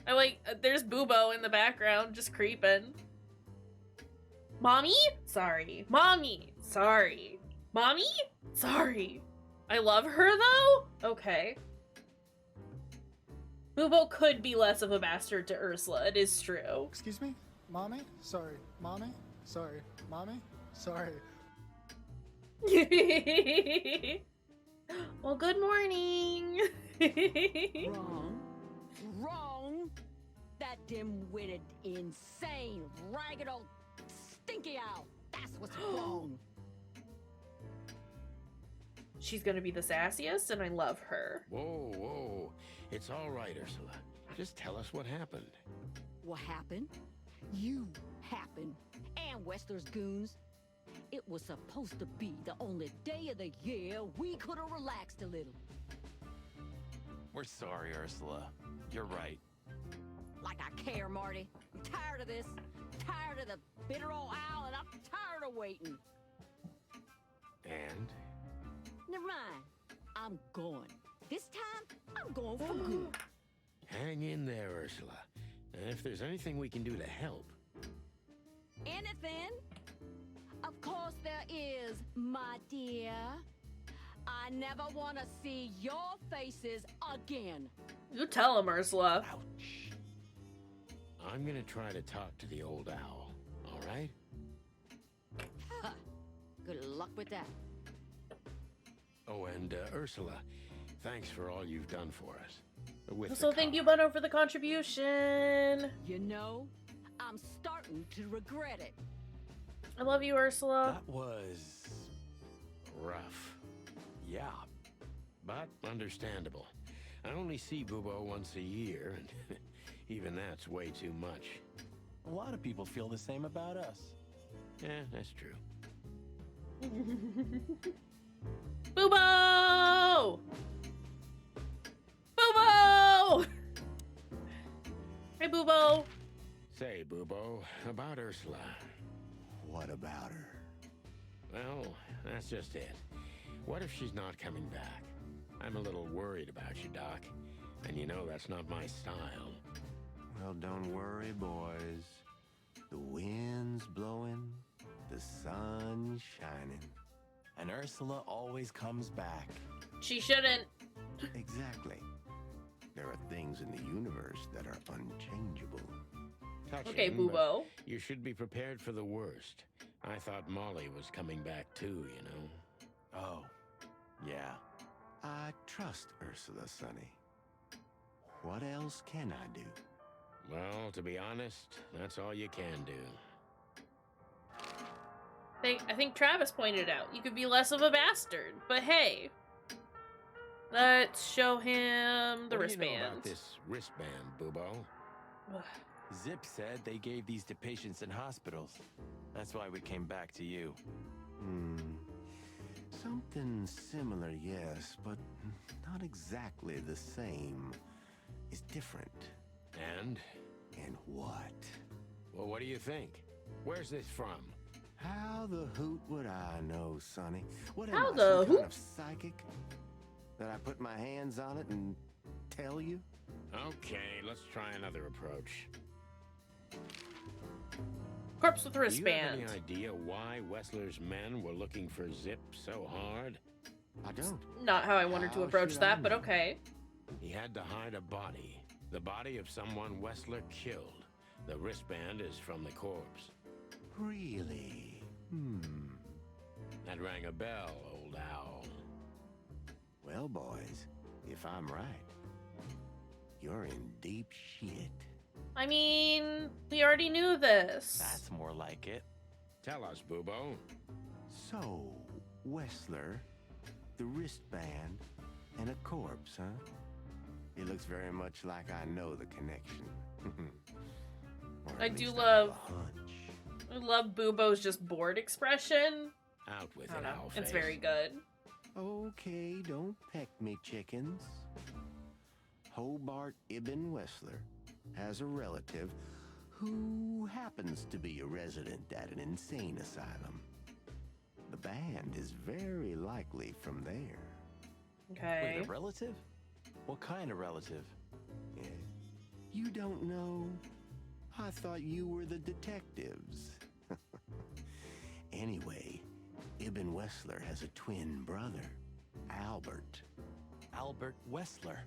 I like, there's Boobo in the background just creeping. Mommy? Sorry. Mommy? Sorry. Mommy? Sorry. I love her though? Okay. Boobo could be less of a bastard to Ursula, it is true. Excuse me? Mommy? Sorry. Mommy? Sorry. Mommy? Sorry. Well, good morning. Wrong. That dim-witted, insane, ragged old stinky owl. That's what's wrong. She's gonna be the sassiest, and I love her. Whoa. It's all right, Ursula. Just tell us what happened. What happened? You happened. And Wester's goons. It was supposed to be the only day of the year we could have relaxed a little. We're sorry, Ursula. You're right. Like I care, Marty. I'm tired of this. Tired of the bitter old owl, and I'm tired of waiting. And? Never mind. I'm going. This time, I'm going for good. Hang in there, Ursula. And if there's anything we can do to help... Anything? Of course there is, my dear. I never want to see your faces again. You tell him, Ursula. Ouch. I'm gonna try to talk to the old owl, all right? Good luck with that. Oh, and Ursula, thanks for all you've done for us. With So the thank you, car. Bono, for the contribution. You know, I'm starting to regret it. I love you, Ursula. That was... Rough, yeah. but understandable. I only see Boobo once a year, and even that's way too much. A lot of people feel the same about us. Yeah, that's true. Boobo! Boobo! Hey, Boobo. Say, Boobo, about Ursula. What about her? Well, that's just it. What if she's not coming back? I'm a little worried about you, Doc. And you know that's not my style. Well, don't worry, boys. The wind's blowing, the sun's shining. And Ursula always comes back. She shouldn't. Exactly. There are things in the universe that are unchangeable. Touching, Okay, but Boobo. you should be prepared for the worst. I thought Molly was coming back too, you know. Oh, yeah. I trust Ursula, Sonny. What else can I do? Well, to be honest, that's all you can do. I think Travis pointed out, you could be less of a bastard. But hey, let's show him the What wristband. do you know about this wristband, Boobo? Zip said they gave these to patients in hospitals. That's why we came back to you. Something similar, yes, but not exactly the same. It's different. And? And what? Well, what do you think? Where's this from? How the hoot would I know, Sonny? What am How I, the some hoot? kind of psychic? That I put my hands on it and tell you? Okay, let's try another approach. Corpse with Do you have wristband. any idea why Wessler's men were looking for Zip so hard? I don't. Not how I wanted to How approach should I that, but know? okay. He had to hide a body. The body of someone Wessler killed. The wristband is from the corpse. Really? That rang a bell, old owl. Well, boys, if I'm right, you're in deep shit. I mean, we already knew this. That's more like it. Tell us, Bubo. So, Wessler, the wristband, and a corpse, huh? It looks very much like I know the connection. Or at I do least love- have a hunch. I love Bubo's just bored expression. Out with I don't it, know. owl It's face. very good. Okay, don't peck me, chickens. Hobart Ibn Wessler has a relative who happens to be a resident at an insane asylum. The band is very likely from there. Okay. Wait, a relative? What kind of relative? Yeah. You don't know? I thought you were the detectives. Anyway, Ibn Wessler has a twin brother, Albert. Albert Wessler.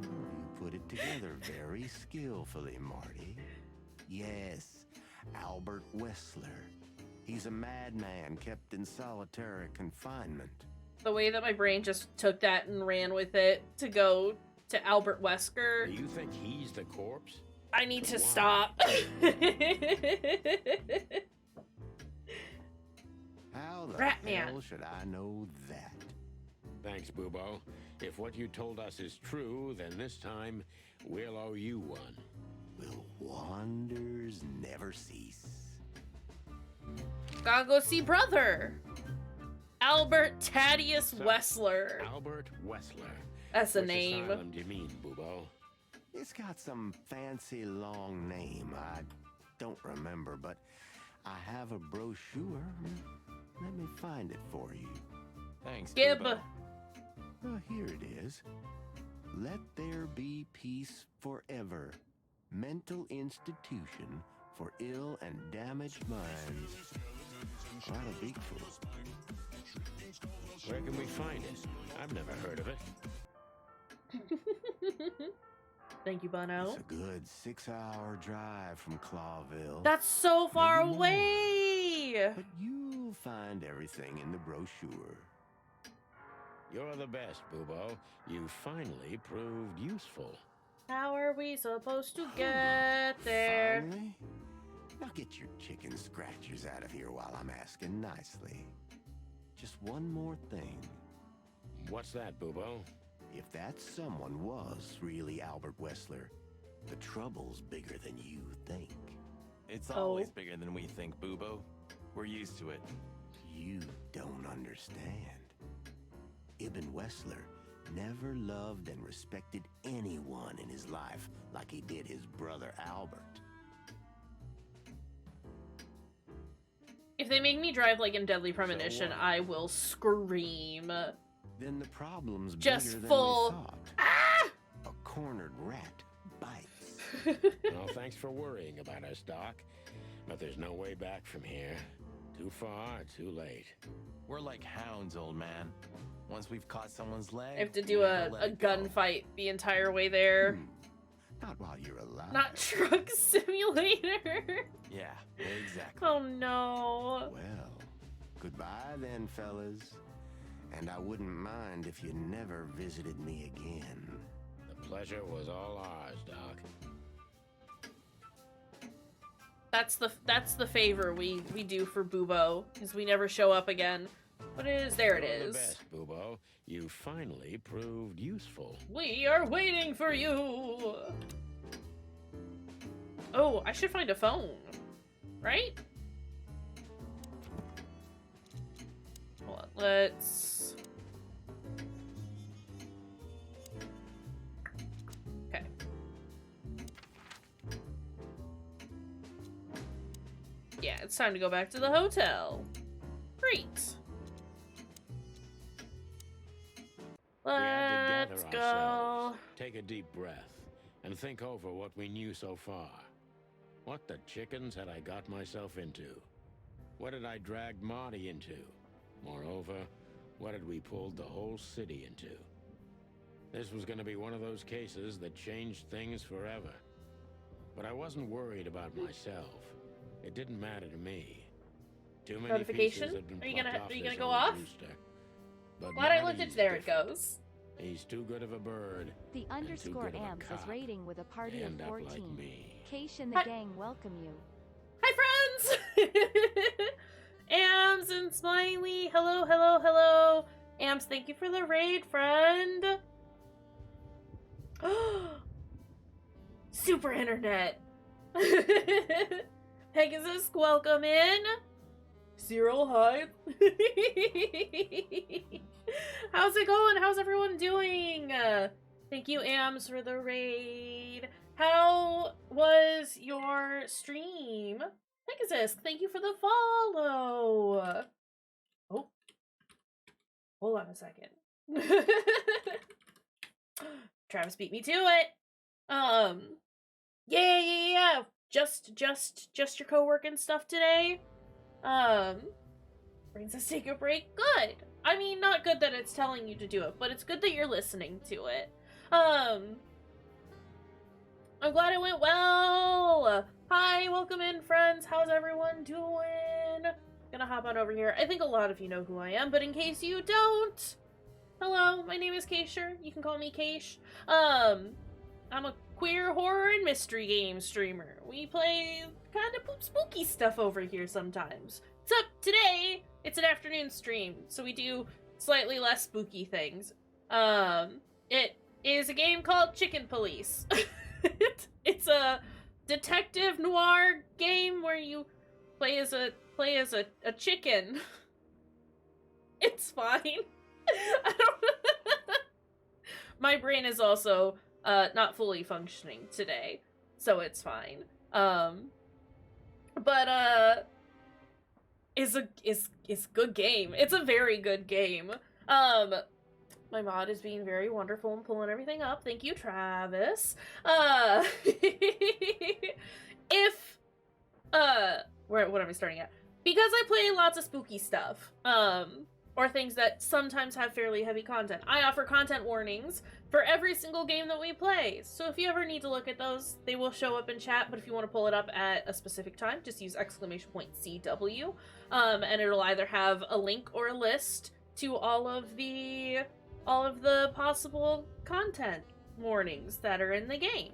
You put it together very skillfully, Marty. Yes, Albert Wessler. He's a madman kept in solitary confinement. The way that my brain just took that and ran with it to go to Albert Wesker, Do you think he's the corpse? I need to Wow. stop. How the Ratman. hell should I know that? Thanks, Bubo. If what you told us is true, then this time we'll owe you one. Will wonders never cease? Gotta go see brother. Albert Thaddeus So, Wessler. Albert Wessler. That's a Which name. asylum do you mean, Bubo? It's got some fancy long name. I don't remember, but I have a brochure. Let me find it for you. Thanks, Gib. Bubo. Here it is. Let there be peace forever. Mental institution for ill and damaged minds. Quite a big fool. Where can we find it? I've never heard of it. Thank you, Bono. It's a good 6-hour drive from Clawville. That's so far Maybe more. away. But you'll find everything in the brochure. You're the best, Bubo. You finally proved useful. How are we supposed to get there? Finally? Now get your chicken scratchers out of here while I'm asking nicely. Just one more thing. What's that, Bubo? If that someone was really Albert Wessler, the trouble's bigger than you think. It's Oh. always bigger than we think, Bubo. We're used to it. You don't understand. Ibn Wessler never loved and respected anyone in his life like he did his brother Albert. If they make me drive like in Deadly Premonition, what? I will scream. Then the problem's Just bigger than full- we thought. Ah! A cornered rat bites. Well, thanks for worrying about us, Doc. But there's no way back from here. Too far, too late. We're like hounds, old man. Once we've caught someone's leg, I have to we do never a let it go. gunfight the entire way there. Not while you're alive. Not Truck Simulator. Yeah, exactly. Oh no. Well, goodbye then, fellas. And I wouldn't mind if you never visited me again. The pleasure was all ours, Doc. That's the favor we do for Bubo, is we never show up again. But it is there. It You're is. the best, Bubo. You finally proved useful. We are waiting for you. Oh, I should find a phone, right? Hold on, let's. Okay. Yeah, it's time to go back to the hotel. Great. go. ourselves. Take a deep breath and think over what we knew so far. What the chickens had I got myself into? What had I dragged Marty into? Moreover, what had we pulled the whole city into? This was going to be one of those cases that changed things forever. But I wasn't worried about myself. It didn't matter to me. Too many Notification? pieces had been Are you plucked gonna off go this off? old rooster. But Glad I looked Marty's at there it different. goes. He's too good of a bird. The and too underscore good of a Amps is cop raiding with a to party of end up 14. like me. Kaysh and the gang welcome you. Hi, friends! Ams and Smiley, hello, hello, hello. Ams, thank you for the raid, friend. Super internet. Pegasus, welcome in. Cyril, hi. How's it going? How's everyone doing? Thank you, Ams, for the raid. How was your stream? Pegasus, thank you for the follow. Oh. Hold on a second. Travis beat me to it. Yeah. Just your co-working stuff today. Brings us take a break. Good. I mean, not good that it's telling you to do it, but it's good that you're listening to it. I'm glad it went well. Hi, welcome in, friends. How's everyone doing? Gonna hop on over here. I think a lot of you know who I am, but in case you don't, hello, my name is Kayshurrr. You can call me Kaysh. I'm a queer horror and mystery game streamer. We play kind of spooky stuff over here sometimes. Except today, it's an afternoon stream, so we do slightly less spooky things. It is a game called Chicken Police. It's a detective noir game where you play as a chicken. It's fine. I don't My brain is also not fully functioning today, so it's fine. But is a good game. It's a very good game. My mod is being very wonderful and pulling everything up. Thank you, Travis. What am I starting at? Because I play lots of spooky stuff, or things that sometimes have fairly heavy content, I offer content warnings for every single game that we play. So if you ever need to look at those, they will show up in chat, but if you want to pull it up at a specific time, just use !CW, and it'll either have a link or a list to all of the possible content warnings that are in the game.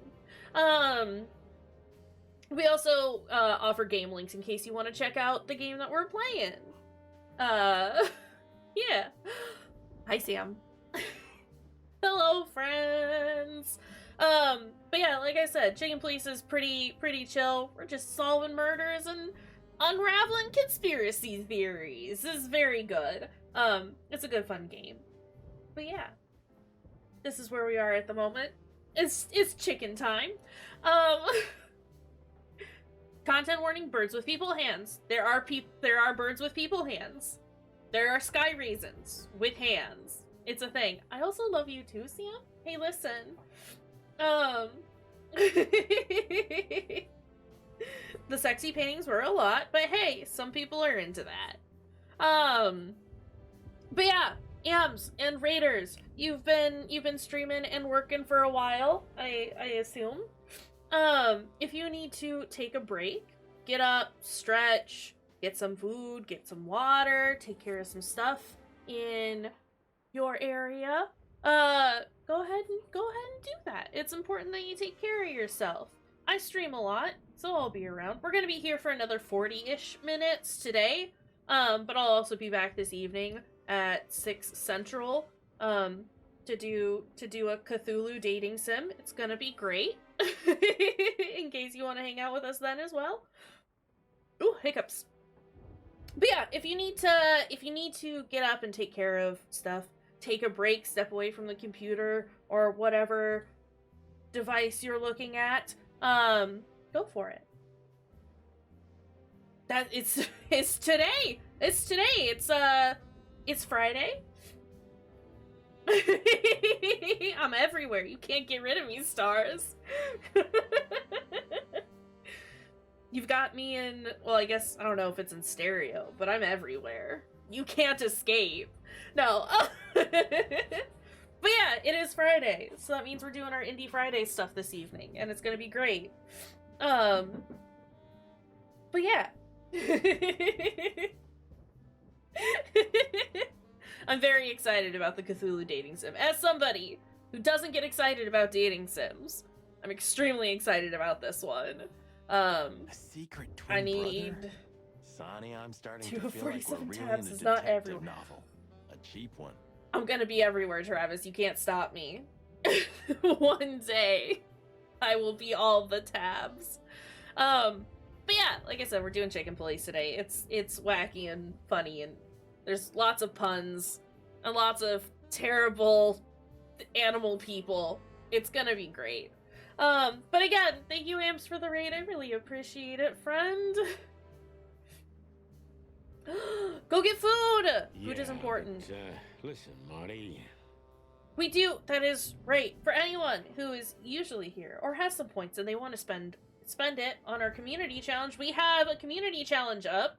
We also offer game links in case you want to check out the game that we're playing. Yeah. Hi, Sam. Hello, friends. But yeah, like I said, Chicken Police is pretty chill. We're just solving murders and unraveling conspiracy theories. This is very good. It's a good fun game. But yeah, this is where we are at the moment. It's chicken time. Content warning: birds with people hands. There are birds with people hands. There are sky raisins with hands. It's a thing. I also love you too, Sam. Hey, listen. The sexy paintings were a lot, but hey, some people are into that. But yeah, Ams and Raiders, you've been streaming and working for a while, I assume. If you need to take a break, get up, stretch, get some food, get some water, take care of some stuff in your area, go ahead and do that. It's important that you take care of yourself. I stream a lot, so I'll be around. We're gonna be here for another 40-ish minutes today, but I'll also be back this evening at 6 Central, to do a Cthulhu dating sim. It's gonna be great. In case you want to hang out with us then as well. Ooh, hiccups. But yeah, if you need to get up and take care of stuff, take a break, step away from the computer or whatever device you're looking at, go for it. It's today. It's Friday. I'm everywhere. You can't get rid of me, stars. You've got me in, well, I guess, I don't know if it's in stereo, but I'm everywhere. You can't escape. No. But yeah, it is Friday, so that means we're doing our Indie Friday stuff this evening, and it's gonna be great. But yeah. I'm very excited about the Cthulhu dating sim. As somebody who doesn't get excited about dating sims, I'm extremely excited about this one. A secret twin I need brother? Sonny, I'm starting to to feel like we're 47 really tabs in a is not detective everywhere. novel. A cheap one. I'm gonna be everywhere, Travis. You can't stop me. One day, I will be all the tabs. But yeah, like I said, we're doing Chicken Police today. It's wacky and funny, and there's lots of puns and lots of terrible animal people. It's gonna be great. But again, thank you, Amps, for the raid. I really appreciate it, friend. Go get food! Food is important. But, listen, Marty. We do, that is right. For anyone who is usually here or has some points and they want to spend it on our community challenge, we have a community challenge up,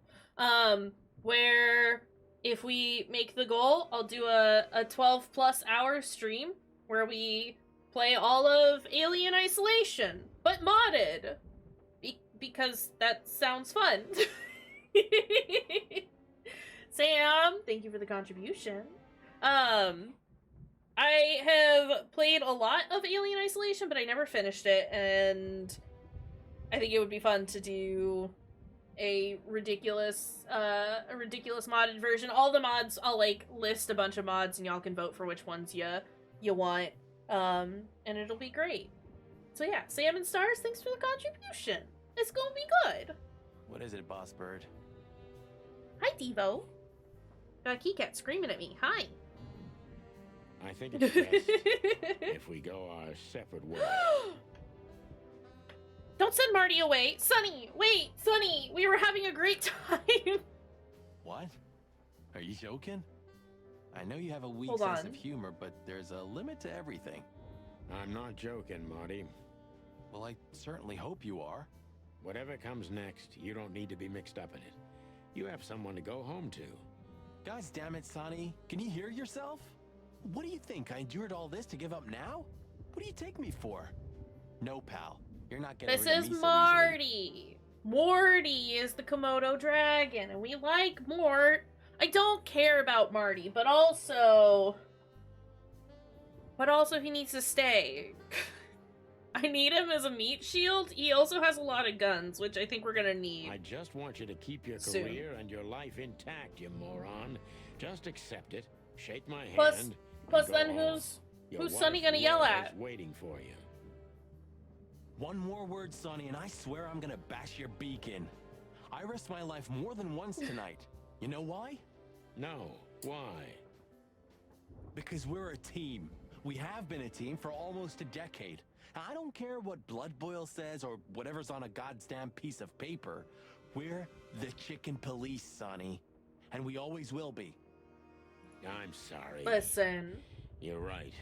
where if we make the goal, I'll do a 12 plus hour stream where we play all of Alien Isolation, but modded. Because that sounds fun. Sam, thank you for the contribution. I have played a lot of Alien Isolation, but I never finished it, and I think it would be fun to do a ridiculous modded version. All the mods, I'll like list a bunch of mods, and y'all can vote for which ones you want. And it'll be great. So yeah, Sam and Stars, thanks for the contribution. It's gonna be good. What is it, Boss Bird? Hi, Devo. Got a Keycat screaming at me. Hi. I think it's best if we go our separate ways. Don't send Marty away. Sonny, wait, Sonny, we were having a great time. What? Are you joking? I know you have a weak Hold sense on. of humor, but there's a limit to everything. I'm not joking, Marty. Well, I certainly hope you are. Whatever comes next, you don't need to be mixed up in it. You have someone to go home to. Guys, damn it, Sonny. Can you hear yourself? What do you think? I endured all this to give up now? What do you take me for? No, pal. You're not getting This rid of is me so Marty. easily. Morty is the Komodo dragon, and we like Mort. I don't care about Marty, but also he needs to stay. I need him as a meat shield. He also has a lot of guns, which I think we're gonna need. I just want you to keep your soon. career and your life intact, you moron. Just accept it, shake my Plus hand, and then go home. Your who's Sonny wife, gonna yell Laura's at? waiting for you. One more word, Sonny, and I swear I'm gonna bash your beak in. I risked my life more than once tonight. You know why? No, why? Because we're a team. We have been a team for almost a decade. I don't care what Blood Boil says or whatever's on a goddamn piece of paper. We're the Chicken Police, Sonny. And we always will be. I'm sorry. Listen. You're right.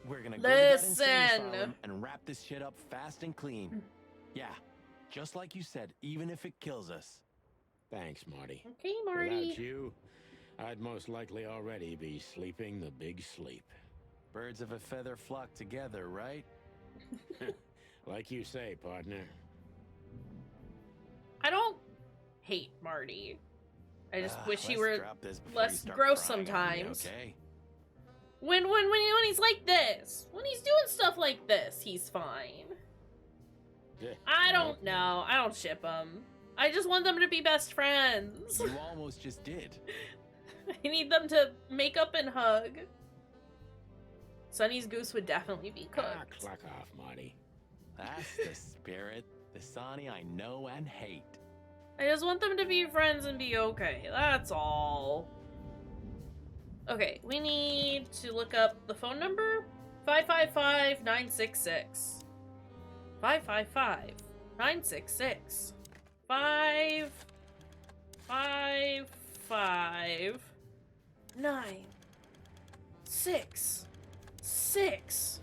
We're gonna go to that insane Listen. asylum and wrap this shit up fast and clean. Yeah, just like you said, even if it kills us. Thanks, Marty. Okay, Marty. Without you, I'd most likely already be sleeping the big sleep. Birds of a feather flock together, right? Like you say, partner. I don't hate Marty. I just wish he Let's were drop this before you less start gross crying on me, sometimes. okay? When he's like this, when he's doing stuff like this, he's fine. I don't know. I don't ship them. I just want them to be best friends. You almost just did. I need them to make up and hug. Sonny's goose would definitely be cooked. Cluck off, Marty. That's the spirit, the Sonny I know and hate. I just want them to be friends and be okay. That's all. Okay, we need to look up the phone number. 555-966. 555-966. 555 9, 6, 6.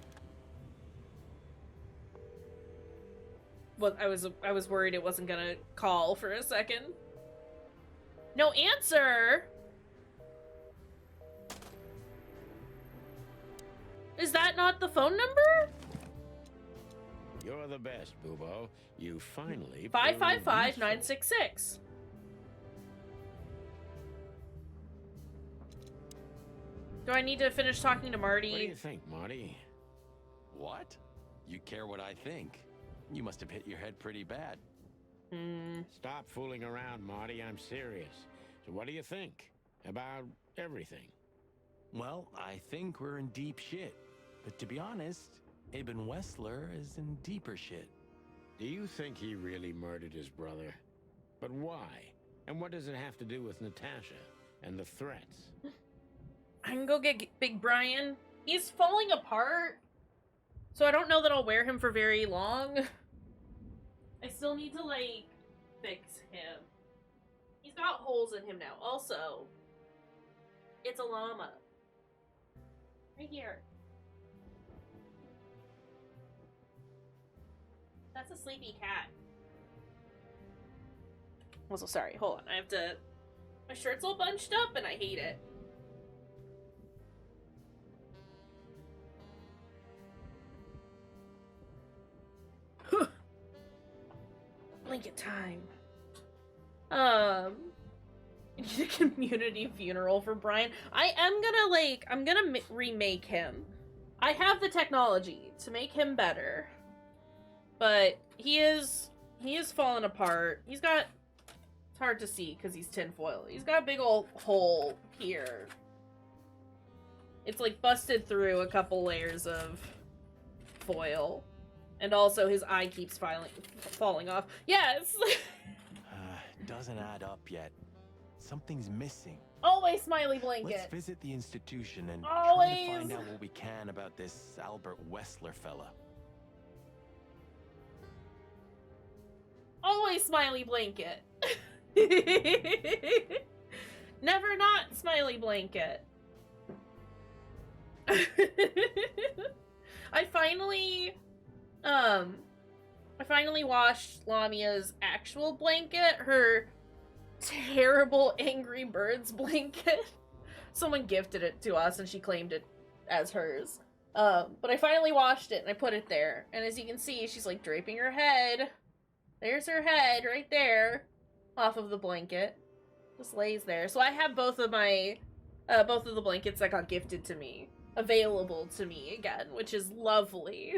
Well, I was worried it wasn't gonna call for a second. No answer. Is that not the phone number? You're the best, Bubo. You finally 555-966. Do I need to finish talking to Marty? What do you think, Marty? What? You care what I think? You must have hit your head pretty bad. Stop fooling around, Marty. I'm serious. So what do you think about everything? Well, I think we're in deep shit. But to be honest, Ibn Wessler is in deeper shit. Do you think he really murdered his brother? But why? And what does it have to do with Natasha and the threats? I can go get Big Brian. He's falling apart. So I don't know that I'll wear him for very long. I still need to, like, fix him. He's got holes in him now. Also, it's a llama. Right here. That's a sleepy cat. Also, sorry, hold on. I have to... My shirt's all bunched up and I hate it. Blanket time. Need a community funeral for Brian. I am gonna, like, I'm gonna remake him. I have the technology to make him better. But he is falling apart. He's got, it's hard to see because he's tinfoil. He's got a big old hole here. It's like busted through a couple layers of foil. And also his eye keeps falling off. Yeah, it's Doesn't add up yet. Something's missing. always smiley blanket. Let's visit the institution and Always. try to find out what we can about this Albert Wessler fella. Always smiley blanket. Never not smiley blanket. I finally washed Lamia's actual blanket, her terrible Angry Birds blanket. Someone gifted it to us and she claimed it as hers. But I finally washed it and I put it there. And as you can see, she's like draping her head. There's her head right there off of the blanket. Just lays there. So I have both of my, both of the blankets that got gifted to me available to me again, which is lovely.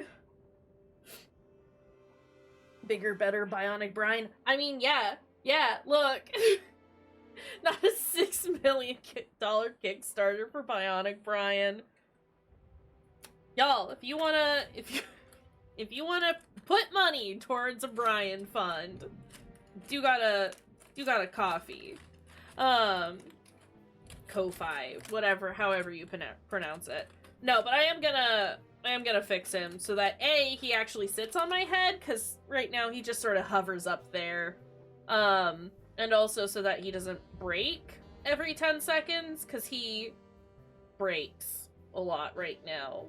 Bigger, better, bionic Brian. I mean, yeah, look. Not a $6 million Kickstarter for Bionic Brian. Y'all, if you wanna put money towards a Brian fund, do got a coffee. Ko-fi, whatever, however you pronounce it. No, but I am gonna fix him so that A, he actually sits on my head, because right now he just sort of hovers up there. And also so that he doesn't break every 10 seconds, because he breaks a lot right now.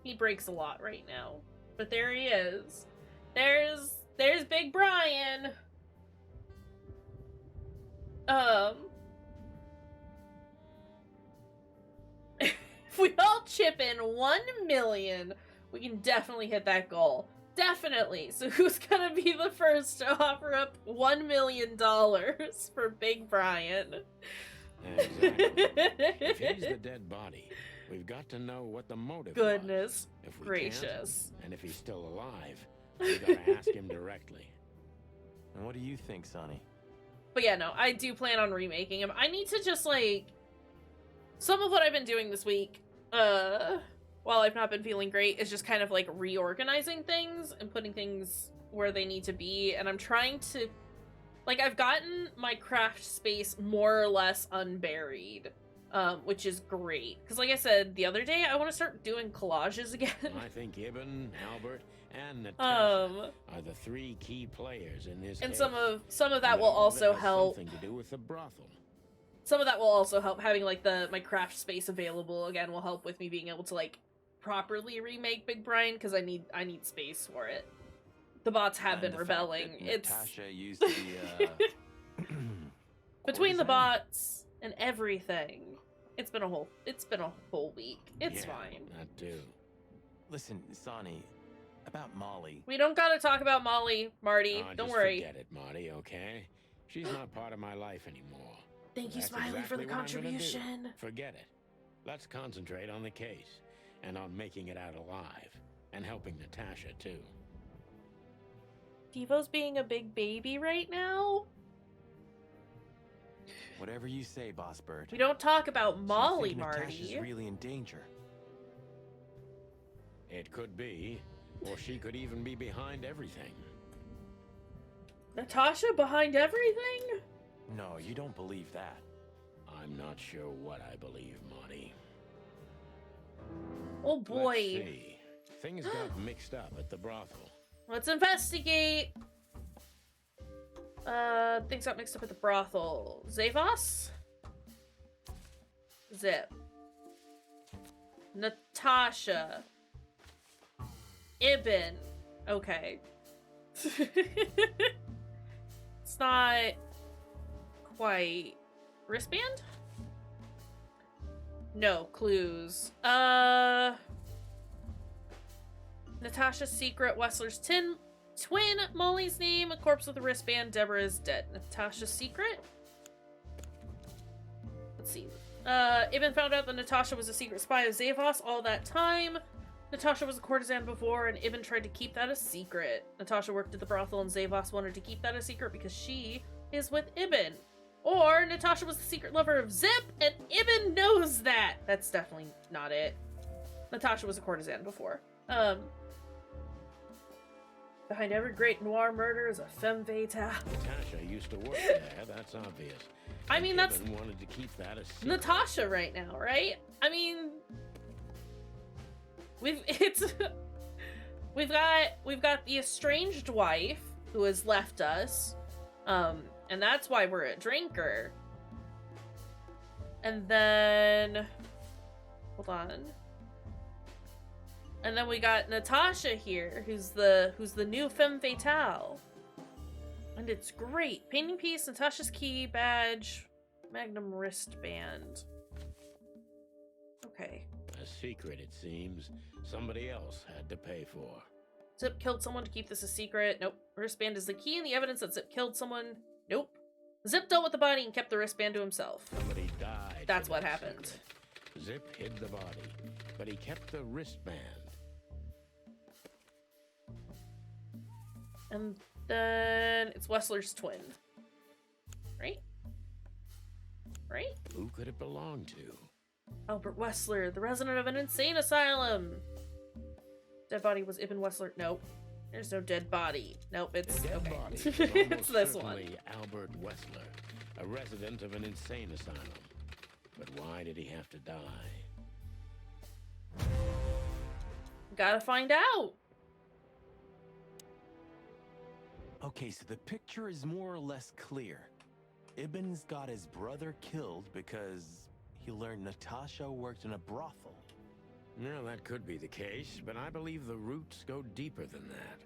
He breaks a lot right now. But there he is. There's Big Brian. If we all chip in 1 million, we can definitely hit that goal. Definitely. So who's gonna be the first to offer up $1 million for Big Brian? Exactly. If he's the dead body, we've got to know what the motive Goodness was. If we gracious. can't, and if he's still alive, we gotta ask him directly. And what do you think, Sonny? But yeah, no, I do plan on remaking him. I need to just, like... Some of what I've been doing this week, while I've not been feeling great, is just kind of, like, reorganizing things and putting things where they need to be. And I'm trying to... Like, I've gotten my craft space more or less unburied, which is great. Because like I said the other day, I want to start doing collages again. I think Ibn, Albert, and Natasha are the 3 key players in this and case. some of that will also help. Something to do with the brothel. some of that will also help. Having like my craft space available again will help with me being able to like properly remake Big Brian, because I need space for it. The bots have been rebelling. It's Natasha used to be between the courtesan? bots and everything. It's been a whole week. It's Yeah, fine. That too. Listen, Sonny, about Molly. We don't gotta talk about Molly, Marty. Oh, Don't just worry. Forget it, Marty, okay? She's not part of my life anymore. Thank you, That's Smiley, for the exactly what I'm gonna do. contribution. Forget it. Let's concentrate on the case and on making it out alive and helping Natasha too. Devo's being a big baby right now. Whatever you say, Boss Bird. We don't talk about So you Molly, think Natasha's Marty. really in danger. It could be, or she could even be behind everything. Natasha behind everything? No, you don't believe that. I'm not sure what I believe, Marty. Oh boy. Let's see. Things got mixed up at the brothel. Let's investigate. Things got mixed up at the brothel. Zavos? Zip. Natasha. Ibn. Okay. It's not quite... Wristband? No, clues. Natasha's secret, Wessler's twin, Molly's name, a corpse with a wristband, Deborah is dead. Natasha's secret? Let's see. Ibn found out that Natasha was a secret spy of Zavos all that time. Natasha was a courtesan before, and Ibn tried to keep that a secret. Natasha worked at the brothel, and Zavos wanted to keep that a secret because she is with Ibn. Or Natasha was the secret lover of Zip, and Ibn knows that. That's definitely not it. Natasha was a courtesan before. Behind every great noir murder is a femme fatale. Natasha used to work there, that's obvious. I mean, that's Ibn wanted to keep that a secret. Natasha right now, right? I mean, we've got the estranged wife who has left us, and that's why we're a drinker. And then, hold on. And then we got Natasha here, who's the new femme fatale. And it's great. Painting piece, Natasha's key, badge, magnum wristband. Okay. A secret, it seems. Somebody else had to pay for. Zip killed someone to keep this a secret. Nope. Wristband is the key and the evidence that Zip killed someone. Nope. Zip dealt with the body and kept the wristband to himself. Somebody died. That's for what that happened. secret. Zip hid the body, but he kept the wristband. And then it's Wessler's twin. Right? Right? Who could it belong to? Albert Wessler, the resident of an insane asylum. Dead body was Ibn Wessler. Nope. There's no dead body. Nope, it's The dead okay. body was It's almost this one. certainly Albert Wessler, a resident of an insane asylum. But why did he have to die? Gotta find out. Okay, so the picture is more or less clear. Ibn's got his brother killed because he learned Natasha worked in a brothel. No, that could be the case, but I believe the roots go deeper than that.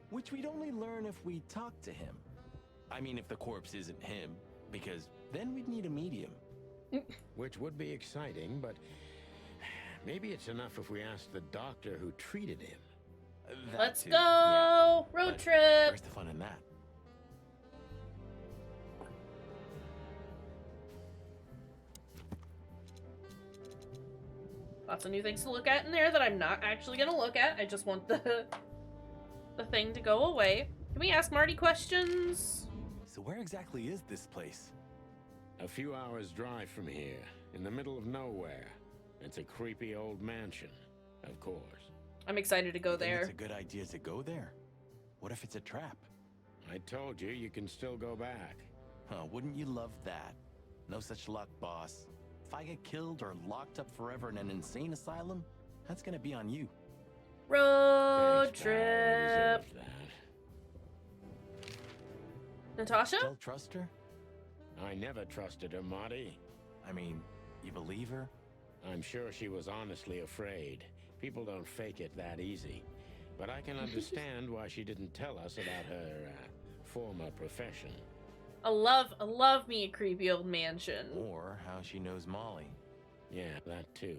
Which we'd only learn if we talk to him. I mean, if the corpse isn't him, because then we'd need a medium. Which would be exciting, but maybe it's enough if we ask the doctor who treated him. That Let's too, go! yeah. Road But trip! Where's the fun in that? Lots of new things to look at in there that I'm not actually gonna look at. I just want the thing to go away. Can we ask Marty questions? So where exactly is this place? A few hours' drive from here, in the middle of nowhere. It's a creepy old mansion, of course. I'm excited to go Think there. It's a good idea to go there. What if it's a trap? I told you, you can still go back. Huh, wouldn't you love that? No such luck, boss. If I get killed or locked up forever in an insane asylum, that's gonna be on you. Road Thanks, pal, I trip. deserved that. Natasha? Still trust her? I never trusted her, Marty. I mean, you believe her? I'm sure she was honestly afraid. People don't fake it that easy. But I can understand why she didn't tell us about her former profession. I love me a creepy old mansion. Or how she knows Molly. Yeah, that too.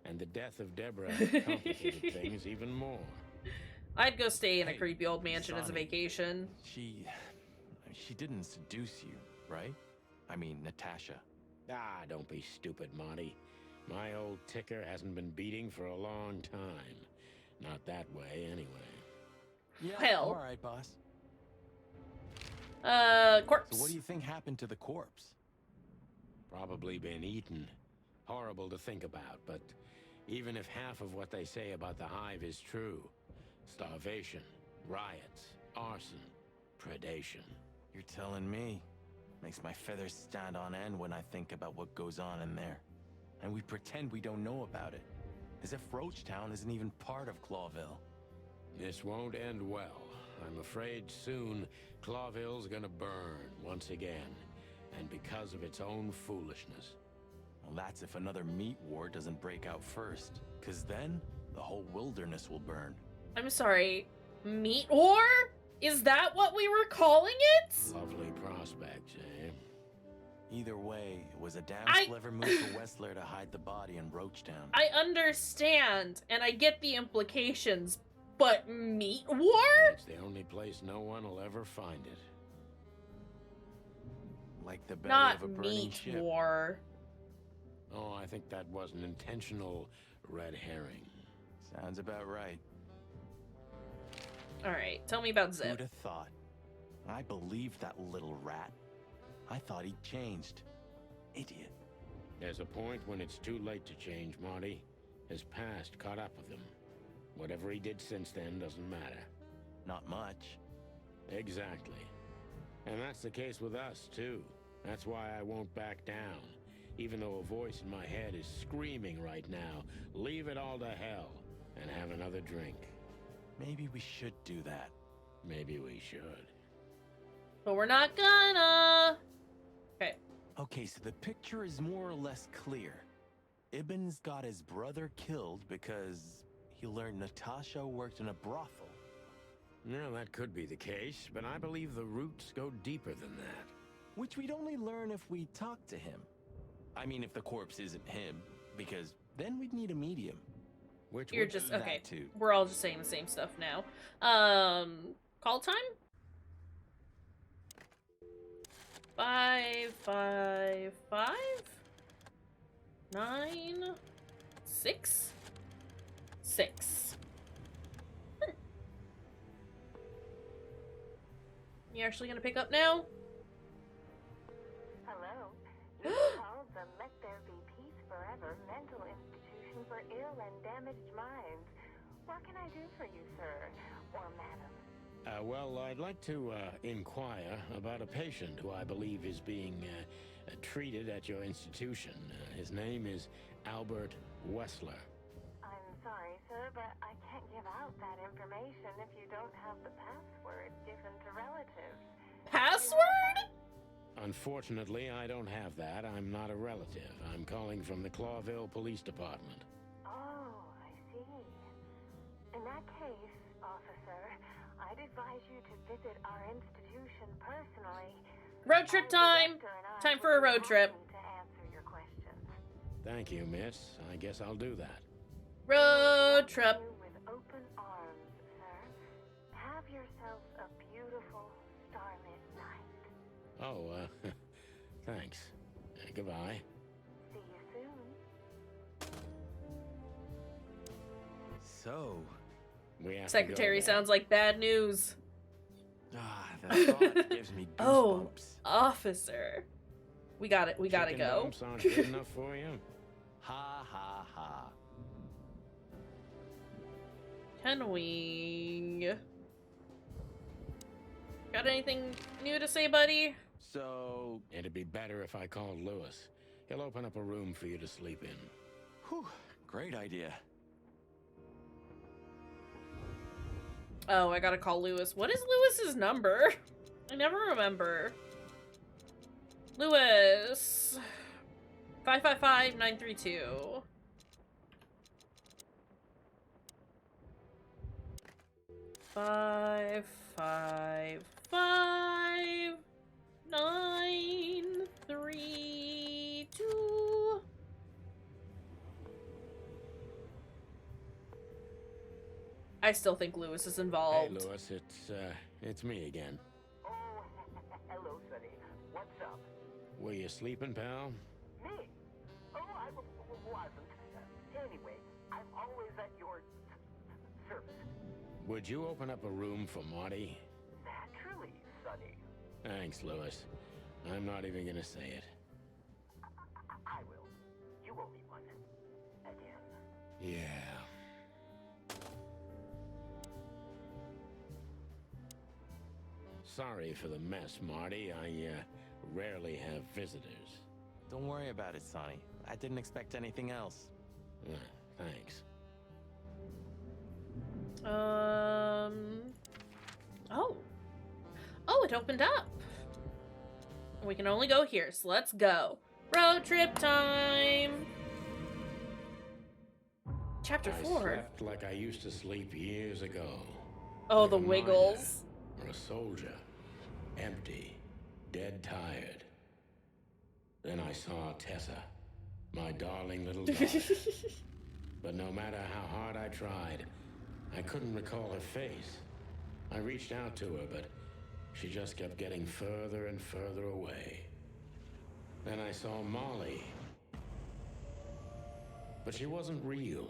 And the death of Deborah complicated things even more. I'd go stay in a creepy old mansion as a Sonny, vacation. She didn't seduce you, right? I mean, Natasha. Ah, don't be stupid, Monty. My old ticker hasn't been beating for a long time. Not that way, anyway. Yeah, Hell. all right, boss. Corpse. So what do you think happened to the corpse? Probably been eaten. Horrible to think about, but even if half of what they say about the hive is true, starvation, riots, arson, predation. You're telling me. Makes my feathers stand on end when I think about what goes on in there. And we pretend we don't know about it. As if Roachtown isn't even part of Clawville. This won't end well. I'm afraid soon Clawville's gonna burn once again, and because of its own foolishness. Well, that's if another meat war doesn't break out first. 'Cause then, the whole wilderness will burn. I'm sorry. Meat war? Is that what we were calling it? Lovely prospects, eh? Either way, it was a damn clever move for Wessler to hide the body in Roachtown. I understand, and I get the implications, but meat war? It's the only place no one will ever find it. Like the belly Not of a burning meat ship. war. Oh, I think that was an intentional red herring. Sounds about right. Alright, tell me about Zip. Who'd have thought? I believed that little rat. I thought he'd changed. Idiot. There's a point when it's too late to change, Marty. His past caught up with him. Whatever he did since then doesn't matter. Not much. Exactly. And that's the case with us, too. That's why I won't back down. Even though a voice in my head is screaming right now, leave it all to hell and have another drink. Maybe we should do that. Maybe we should. But we're not gonna. Okay. Okay, so the picture is more or less clear. Ibn's got his brother killed because he learned Natasha worked in a brothel. No, that could be the case, but I believe the roots go deeper than that. Which we'd only learn if we talk to him. I mean, if the corpse isn't him, because then we'd need a medium. Which You're would just be okay. that too. We're all just saying the same stuff now. Call time? 5, 5, 5, 9, 6, 6. You actually gonna pick up now? Hello. You called the Let There Be Peace Forever mental institution for ill and damaged minds. What can I do for you, sir? Or madam? Well, I'd like to inquire about a patient who I believe is being treated at your institution. His name is Albert Wessler. I'm sorry, sir, but I can't give out that information if you don't have the password given to relatives. Password? Unfortunately, I don't have that. I'm not a relative. I'm calling from the Clawville Police Department. Oh, I see. In that case, officer, I'd advise you to visit our institution personally. Road trip time! Time for a road trip. To answer your questions. Thank you, miss. I guess I'll do that. Road trip. With open arms, sir. Have yourself a beautiful starlit night. Oh, thanks. Goodbye. See you soon. So, we have Secretary to go sounds like bad news. the thought gives me goosebumps. Oh, officer. We got it. We gotta Chicken go. bumps aren't good enough for you? Ha ha ha. Can we... Got anything new to say, buddy? So... It'd be better if I called Lewis. He'll open up a room for you to sleep in. Whew, great idea. Oh, I gotta call Lewis. What is Lewis's number? I never remember. Lewis. 555-932. Five, 932. I still think Lewis is involved. Hey, Lewis, it's me again. Oh, hello, Sonny. What's up? Were you sleeping, pal? Me? Oh, I wasn't. Anyway, I'm always at your service. Would you open up a room for Marty? Naturally, Sonny. Thanks, Lewis. I'm not even gonna say it. I will. You owe me one. Again. Yeah. Sorry for the mess, Marty. I rarely have visitors. Don't worry about it, Sonny. I didn't expect anything else. Thanks. Oh, it opened up. We can only go here, so let's go. Road trip time. Chapter 4. I slept like I used to sleep years ago. Oh, like the a miner wiggles. Or a soldier. Empty. Dead tired. Then I saw Tessa. My darling little daughter. But no matter how hard I tried, I couldn't recall her face. I reached out to her, but she just kept getting further and further away. Then I saw Molly. But she wasn't real.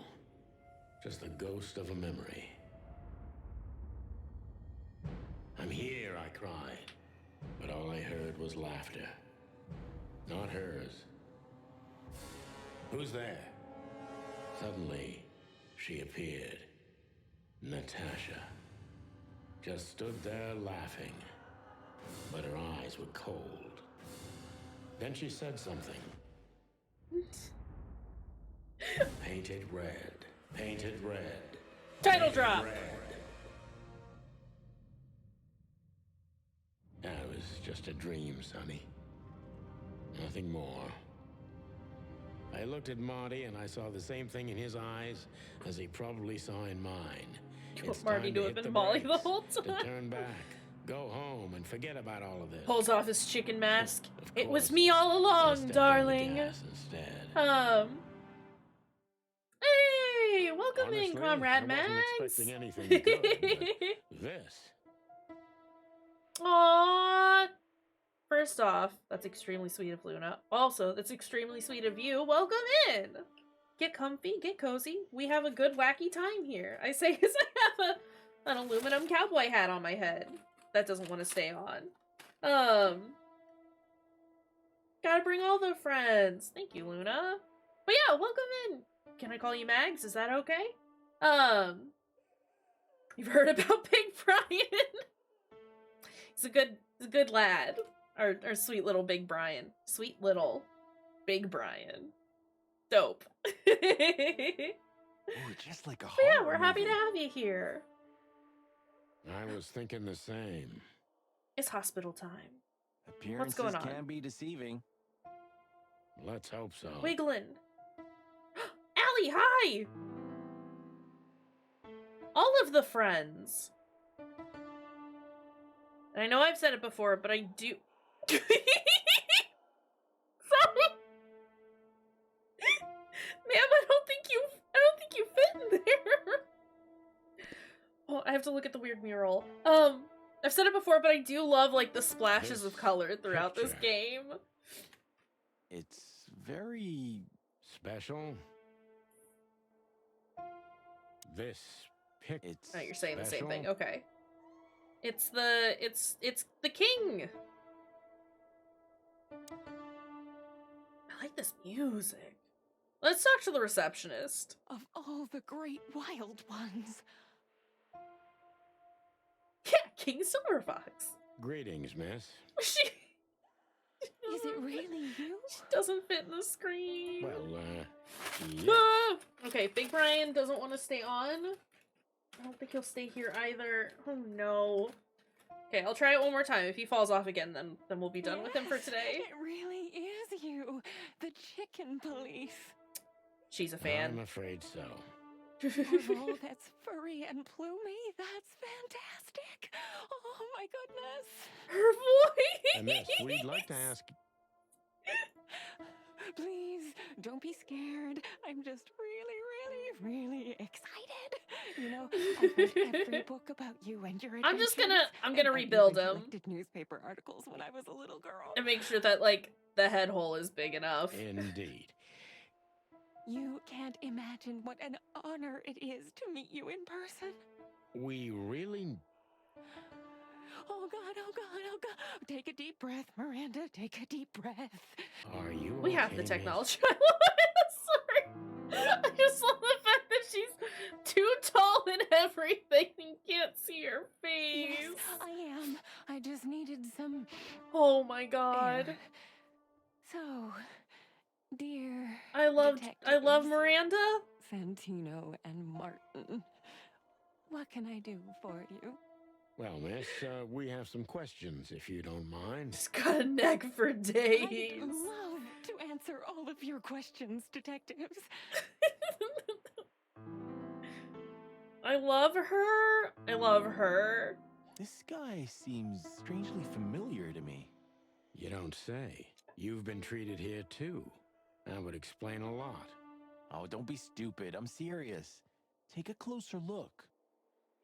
Just the ghost of a memory. I'm here, I cried. But all I heard was laughter. Not hers. Who's there? Suddenly, she appeared. Natasha. Just stood there laughing. But her eyes were cold. Then she said something. Painted red. Painted red. Title painted drop. Red. That was just a dream, Sonny. Nothing more. I looked at Marty and I saw the same thing in his eyes as he probably saw in mine. It's Marty time to to have hit been the Molly the brakes, whole to time. turn back, go home, and forget about all of this. Pulls off his chicken mask. Of It was course, me all I along, stepped on the darling. gas instead. Hey, welcome Honestly, in, Comrade I Max. wasn't expecting anything good, but this. Aww. First off, that's extremely sweet of Luna. Also, that's extremely sweet of you. Welcome in. Get comfy, get cozy. We have a good wacky time here. I say as I have an aluminum cowboy hat on my head. That doesn't want to stay on. Gotta bring all the friends. Thank you, Luna. But yeah, welcome in. Can I call you Mags? Is that okay? You've heard about Big Brian? He's a good lad. Our sweet little Big Brian. Sweet little Big Brian. Dope. Ooh, just like a But yeah, horror we're happy to movie. have you here. I was thinking the same. It's hospital time. Appearances going on? can be deceiving. Let's hope so. Wiggling. Allie, hi! All of the friends. And I know I've said it before, but I do... Sorry! Ma'am, I don't think you fit in there. Oh, I have to look at the weird mural. I've said it before, but I do love, like, the splashes of color throughout this picture. game. It's very Special? This pic. It's Oh, you're saying the same thing. special? Okay. It's the king. I like this music. Let's talk to the receptionist. Of all the great wild ones. Yeah, King Silverfox. Greetings, miss. She Is it really you? doesn't fit in the screen. Well, yeah. Ah! Okay, Big Brian doesn't want to stay on. I don't think he'll stay here either. Oh no. Okay, I'll try it one more time. If he falls off again, then we'll be done with him for today. It really is you, the chicken police. She's a fan. I'm afraid so. Marvel, that's furry and plumey. That's fantastic. Oh my goodness. Her voice. And Miss, we'd like to ask. Please, don't be scared. I'm just really excited. You know, I've read every book about you and your adventures. I'm gonna and rebuild I even him. collected newspaper articles when I was a little girl. And make sure that, like, the head hole is big enough. Indeed. You can't imagine what an honor it is to meet you in person. We really. Oh God, oh God, oh God. Take a deep breath, Miranda. Take a deep breath. Are you We have okay, the Miss? technology. I love it. Sorry. I just love the fact that she's too tall and everything and can't see her face. Yes, I am. I just needed some. Oh my God. air. So, dear. I love detectives, Miranda. Santino and Martin. What can I do for you? Well, Miss, we have some questions, if you don't mind. Just got a neck for days. I'd love to answer all of your questions, detectives. I love her. I love her. This guy seems strangely familiar to me. You don't say. You've been treated here, too. That would explain a lot. Oh, don't be stupid. I'm serious. Take a closer look.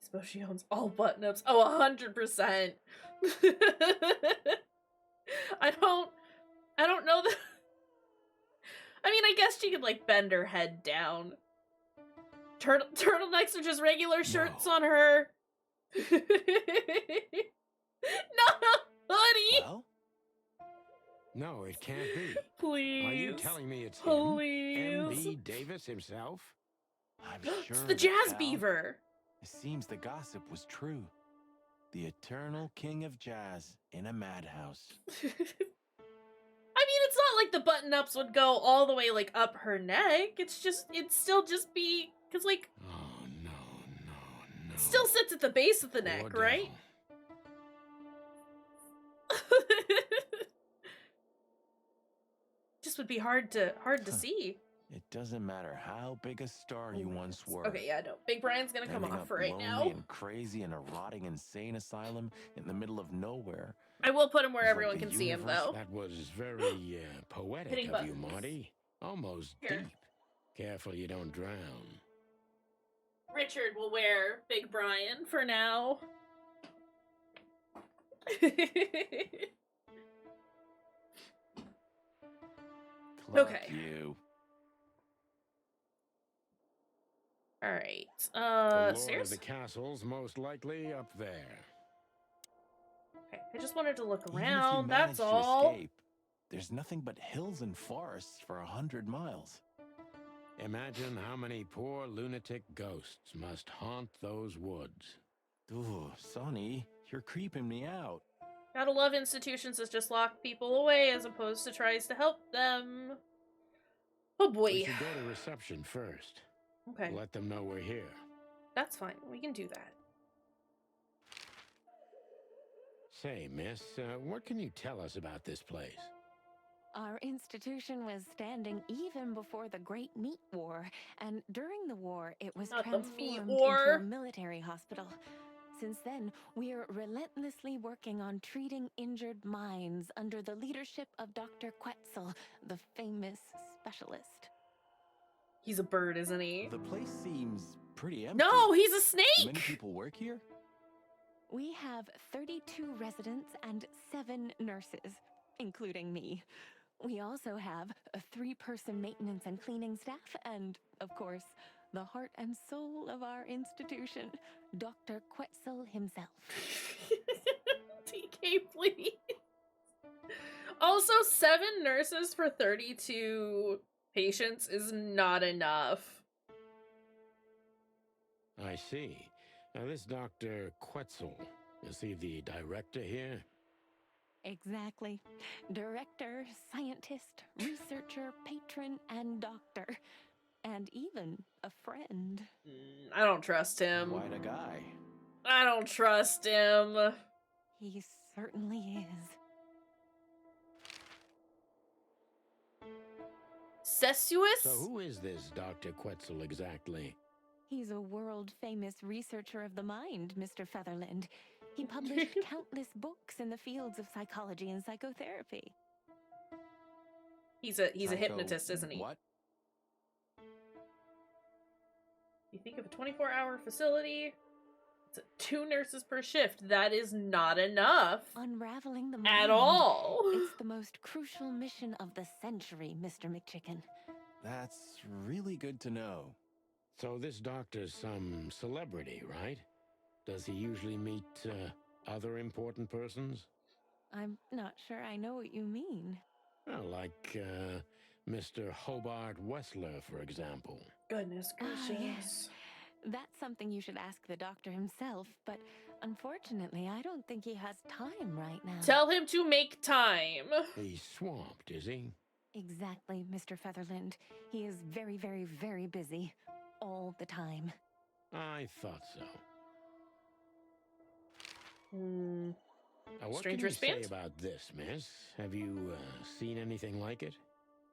I suppose she owns all button-ups. Oh, 100%. I don't know that. I mean, I guess she could, like, bend her head down. Turtlenecks are just regular shirts on her. No, buddy. Well? No, it can't be. Please. Are you telling me it's Please. him? M.D. Davis himself? I'm sure. It's the Jazz pal. Beaver. It seems the gossip was true. The eternal king of jazz in a madhouse. I mean, it's not like the button-ups would go all the way, like, up her neck. It'd still just be, because, like... Oh, no. It still sits at the base of the neck, Poor right? Just would be hard to see. It doesn't matter how big a star you once were. Okay, yeah, no. Big Brian's gonna come Ending off up for right lonely now. and crazy in a rotting insane asylum in the middle of nowhere. I will put him where It's like everyone the can see him, universe though. That was very poetic Hitting of you, buttons. Marty. Almost Here. deep. Careful you don't drown. Richard will wear Big Brian for now. Cluck Okay. you. Alright. The lord of Stairs? the castle's most likely up there. Okay, I just wanted to look Even if you around, manage that's to all. escape, there's nothing but hills and forests for 100 miles. Imagine how many poor lunatic ghosts must haunt those woods. Ooh, Sonny, you're creeping me out. Gotta love institutions that just lock people away as opposed to tries to help them. Oh boy. We should go to reception first. Okay, Let them know we're here. that's fine. We can do that. Say, miss, what can you tell us about this place? Our institution was standing even before the Great Meat War, and during the war, it was Not the transformed meat into war. a military hospital. Since then, we're relentlessly working on treating injured minds under the leadership of Dr. Quetzal, the famous specialist. He's a bird, isn't he? The place seems pretty empty. No, he's a Do many snake! people work here? We have 32 residents and 7 nurses, including me. We also have a 3-person maintenance and cleaning staff, and, of course, the heart and soul of our institution, Dr. Quetzal himself. TK, please. Also, 7 nurses for 32 patients is not enough. I see. Now, this Dr. Quetzal, is he the director here? Exactly. Director, scientist, researcher, patron, and doctor. And even a friend. I don't trust him. Quite a guy. I don't trust him. He certainly is. Sensuous? So who is this Dr. Quetzal exactly? He's a world-famous researcher of the mind, Mr. Featherland. He published countless books in the fields of psychology and psychotherapy. He's a hypnotist, isn't he? What? You think of a 24-hour facility, it's 2 nurses per shift. That is not enough. Unraveling the mind. At all. It's the most crucial mission of the century, Mr. McChicken. That's really good to know. So this doctor's some celebrity, right? Does he usually meet other important persons? I'm not sure I know what you mean. Well, like Mr. Hobart Wessler, for example. Goodness gracious. Yes. That's something you should ask the doctor himself, but unfortunately, I don't think he has time right now. Tell him to make time. He's swamped, is he? Exactly, Mr. Featherland. He is very, very, very busy. All the time. I thought so. What Strange can you wristband? say about this, miss? Have you seen anything like it?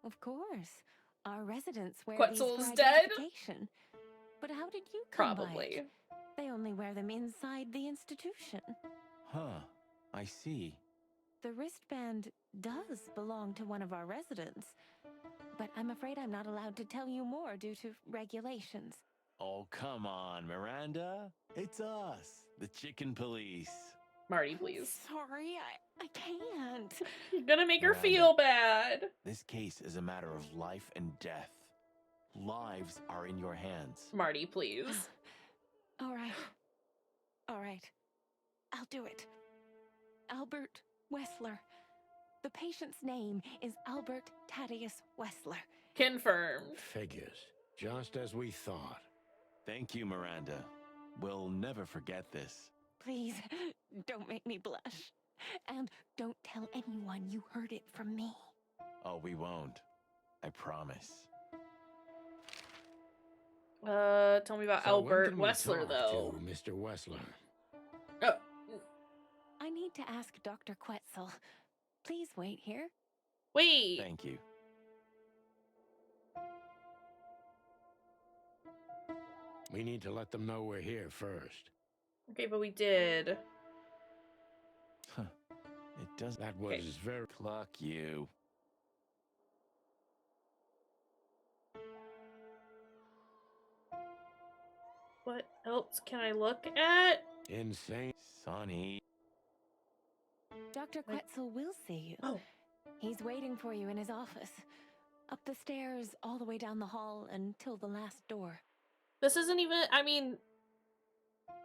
Of course. Our residents wear Quetzal's these for dead? identification. But how did you come by Probably. it? They only wear them inside the institution. Huh. I see. The wristband does belong to one of our residents, but I'm afraid I'm not allowed to tell you more due to regulations. Oh, come on, Miranda. It's us, the Chicken Police. Marty, please. Sorry, I can't. You're gonna make her Miranda. feel bad. This case is a matter of life and death. Lives are in your hands. Marty, please. All right. All right. I'll do it. Albert Wessler. The patient's name is Albert Thaddeus Wessler. Confirmed. Figures. Just as we thought. Thank you, Miranda. We'll never forget this. Please, don't make me blush. And don't tell anyone you heard it from me. Oh, we won't. I promise. Tell me about So when Albert can we Wessler, talk though. to Mr. Wessler. Oh, I need to ask Dr. Quetzal. Please wait here. wait. Thank you. We need to let them know we're here first. Okay, but we did. Huh. It does. That was Okay. very... Cluck you. What else can I look at? insane. Sonny. Dr. Quetzal will see you. Oh. He's waiting for you in his office. Up the stairs, all the way down the hall until the last door. This isn't even, I mean,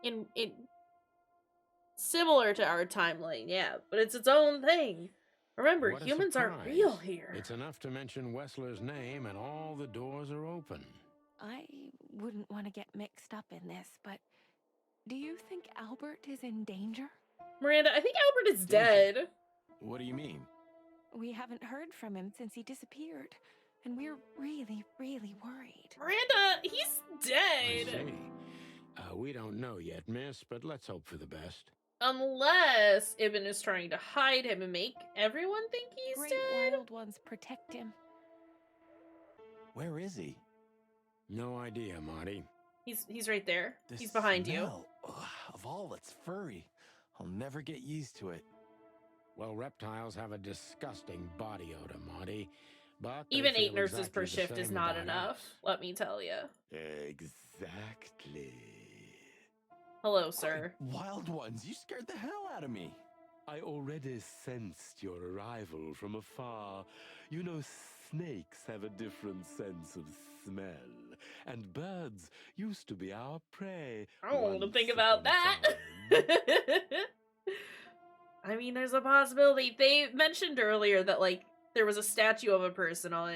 in similar to our timeline, yeah, but it's its own thing. Remember, What a humans aren't surprise. real here. It's enough to mention Wessler's name and all the doors are open. I wouldn't want to get mixed up in this, but do you think Albert is in danger? Miranda, I think Albert is dead. What do you mean? We haven't heard from him since he disappeared, and we're really, really worried. Miranda, he's I dead. see. We don't know yet, miss, but let's hope for the best. Unless Ibn is trying to hide him and make everyone think he's Great dead. Wild Ones protect him. Where is he? No idea, Marty. He's right there. The He's behind you. smell, of all that's furry. I'll never get used to it. Well, reptiles have a disgusting body odor, Marty. But they Even 8 feel nurses exactly per the shift is same not about enough, us. let me tell you. Exactly. Hello, sir. Wild ones, you scared the hell out of me. I already sensed your arrival from afar. You know, snakes have a different sense of smell, and birds used to be our prey. I don't want to once think about upon a that. time. I mean, there's a possibility. They mentioned earlier that like there was a statue of a person on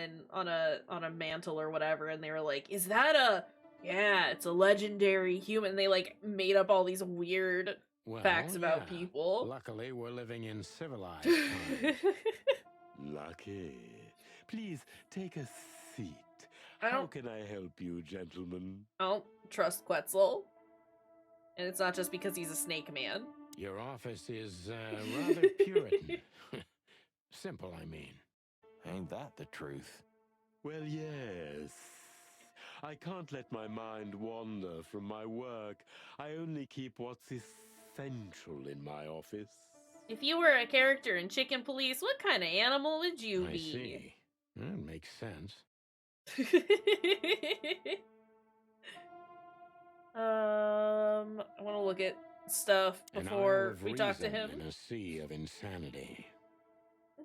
a mantle or whatever, and they were like, "Is that a?" Yeah, it's a legendary human. They like made up all these weird Well, facts about yeah. people. Luckily, we're living in civilized times. Lucky. Please take a seat. I How don't- can I help you, gentlemen? I don't trust Quetzal. And it's not just because he's a snake man. Your office is rather Puritan. Simple, I mean. Ain't that the truth? Well, yes. I can't let my mind wander from my work. I only keep what's essential in my office. If you were a character in Chicken Police, what kind of animal would you I be? see. That makes sense. I want to look at stuff An before isle of we talk to reason him. in a sea of insanity.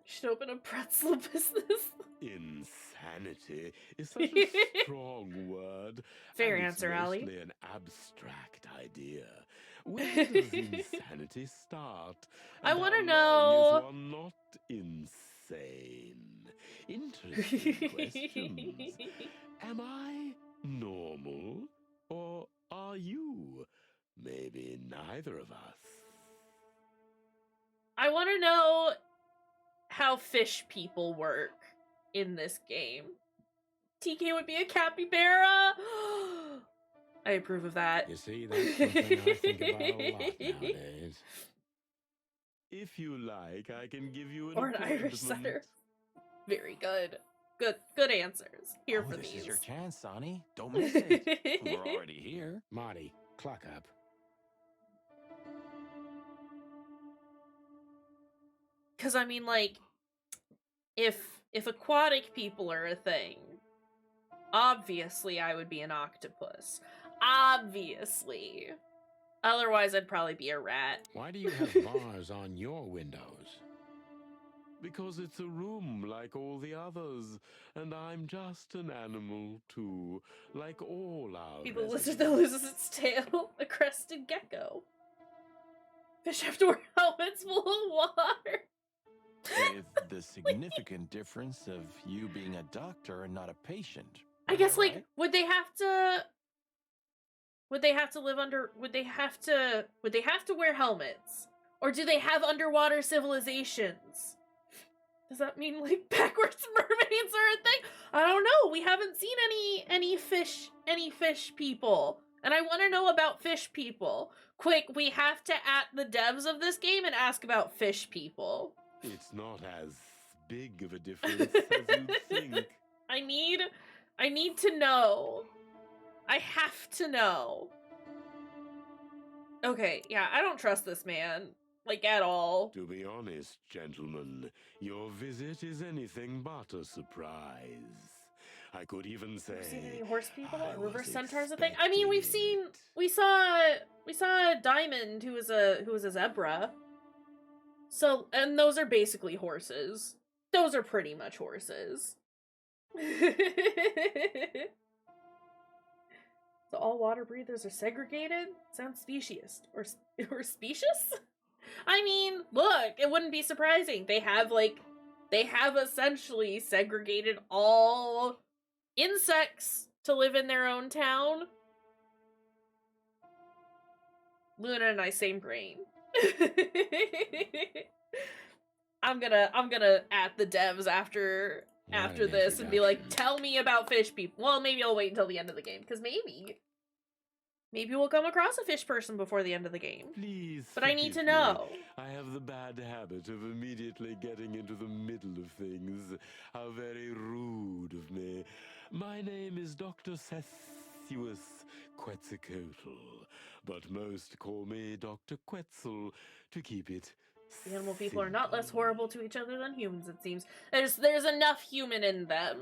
Should open a pretzel business. Insanity is such a strong word. Fair and answer, it's Ali. mostly an abstract idea. Where does insanity start? I And want to how know. long is one not insane? Interesting questions. Am I normal? Or are you? Maybe neither of us. I want to know how fish people work in this game. TK would be a capybara. I approve of that. You see, that's something I think about a lot nowadays. If you like, I can give you an Or an appointment. Irish setter. Very good. Good answers. Here for this these. is your chance, Sonny. Don't miss it. We're already here. Marty, clock up. Because, I mean, like, if aquatic people are a thing, obviously I would be an octopus. Obviously. Otherwise, I'd probably be a rat. Why do you have bars on your windows? Because it's a room like all the others, and I'm just an animal too, like all our Be the lizard residents. that loses its tail. A crested gecko. Fish have to wear helmets full of water. With the significant difference of you being a doctor and not a patient. I guess, like, right? would they have to live under, would they have to wear helmets? Or do they have underwater civilizations? Does that mean, like, backwards mermaids are a thing? I don't know. We haven't seen any fish people. And I want to know about fish people. Quick, we have to at the devs of this game and ask about fish people. It's not as big of a difference as you'd think. I need to know. I have to know. Okay, yeah, I don't trust this man. Like, at all. To be honest, gentlemen, your visit is anything but a surprise. I could even say... Have you seen any horse people? I Or reverse was centaurs a thing? I mean, we saw a diamond who was a zebra. So, and those are basically horses. Those are pretty much horses. So all water breathers are segregated? Sounds speciest. Or specious? I mean, look, it wouldn't be surprising. They have essentially segregated all insects to live in their own town. Luna and I, same brain. I'm gonna at the devs after this and be like, tell me about fish people. Well, maybe I'll wait until the end of the game, because maybe we'll come across a fish person before the end of the game. Please. But I need to forgive me. know. I have the bad habit of immediately getting into the middle of things. How very rude of me. My name is Dr. Sessuous Quetzalcoatl, but most call me Dr. Quetzal to keep it The animal people are not less horrible to each other than humans, it seems. There's enough human in them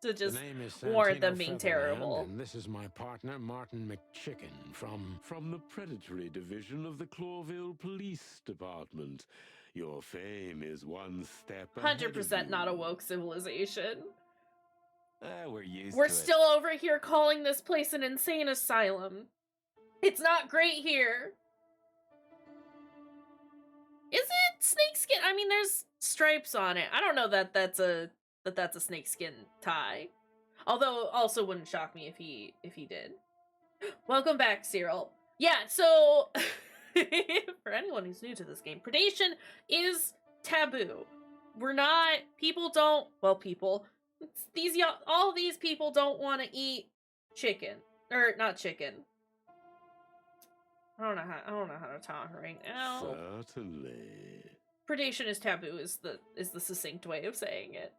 to just The name is warrant Santino them being Featherland, terrible. And this is my partner, Martin McChicken, from the predatory division of the Clawville Police Department. Your fame is one step ahead of 100% you. not a woke civilization. We're used We're to still over here calling this place an insane asylum. It's not great here. Is it snakeskin? I mean, there's stripes on it. I don't know that that's a snakeskin tie. Although, also wouldn't shock me if he did. Welcome back, Cyril. Yeah, so for anyone who's new to this game, predation is taboo. All these people don't want to eat chicken. Or, not chicken. I don't know how to talk right now. Certainly. Predation is taboo is the succinct way of saying it.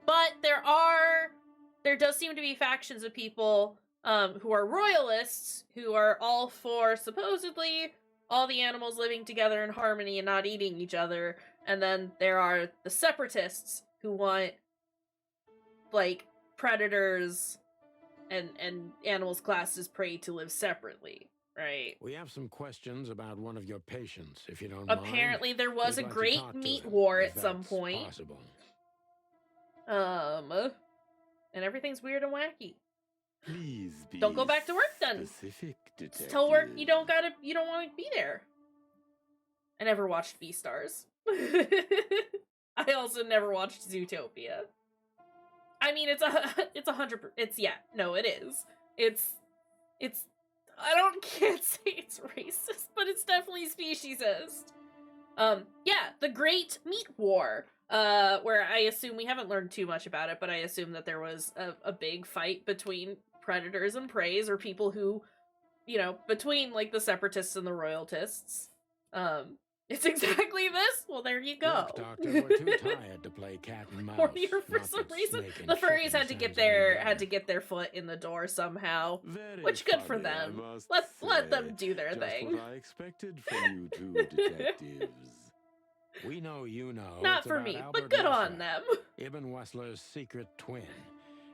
But there does seem to be factions of people who are royalists who are all for supposedly all the animals living together in harmony and not eating each other, and then there are the separatists who want like predators and animals classed as prey to live separately, right? We have some questions about one of your patients, if you don't Apparently mind. there was We'd a like to great talk to meat him, war if at some that's point. Possible. And everything's weird and wacky. Please be Don't go back to work then. specific, detective. Tell work you don't want to be there. I never watched Beastars. I also never watched Zootopia. I mean, it is. It's can't say it's racist, but it's definitely speciesist. Yeah, the Great Meat War, where I assume we haven't learned too much about it, but I assume that there was a big fight between predators and preys, or people who, between, like, the separatists and the royaltists. It's exactly this? Well, there you go. Look, Doctor, we're too tired to play cat and mouse. Or here for Not some that reason. snake and The furries chicken had to get sounds any their foot in the door somehow. Very Which good for funny, them. I must Let them say. do their Just thing. what I expected from you two detectives. We know you know. Not It's for about me, Albert but good on Wessler, them. Ibn Wessler's secret twin.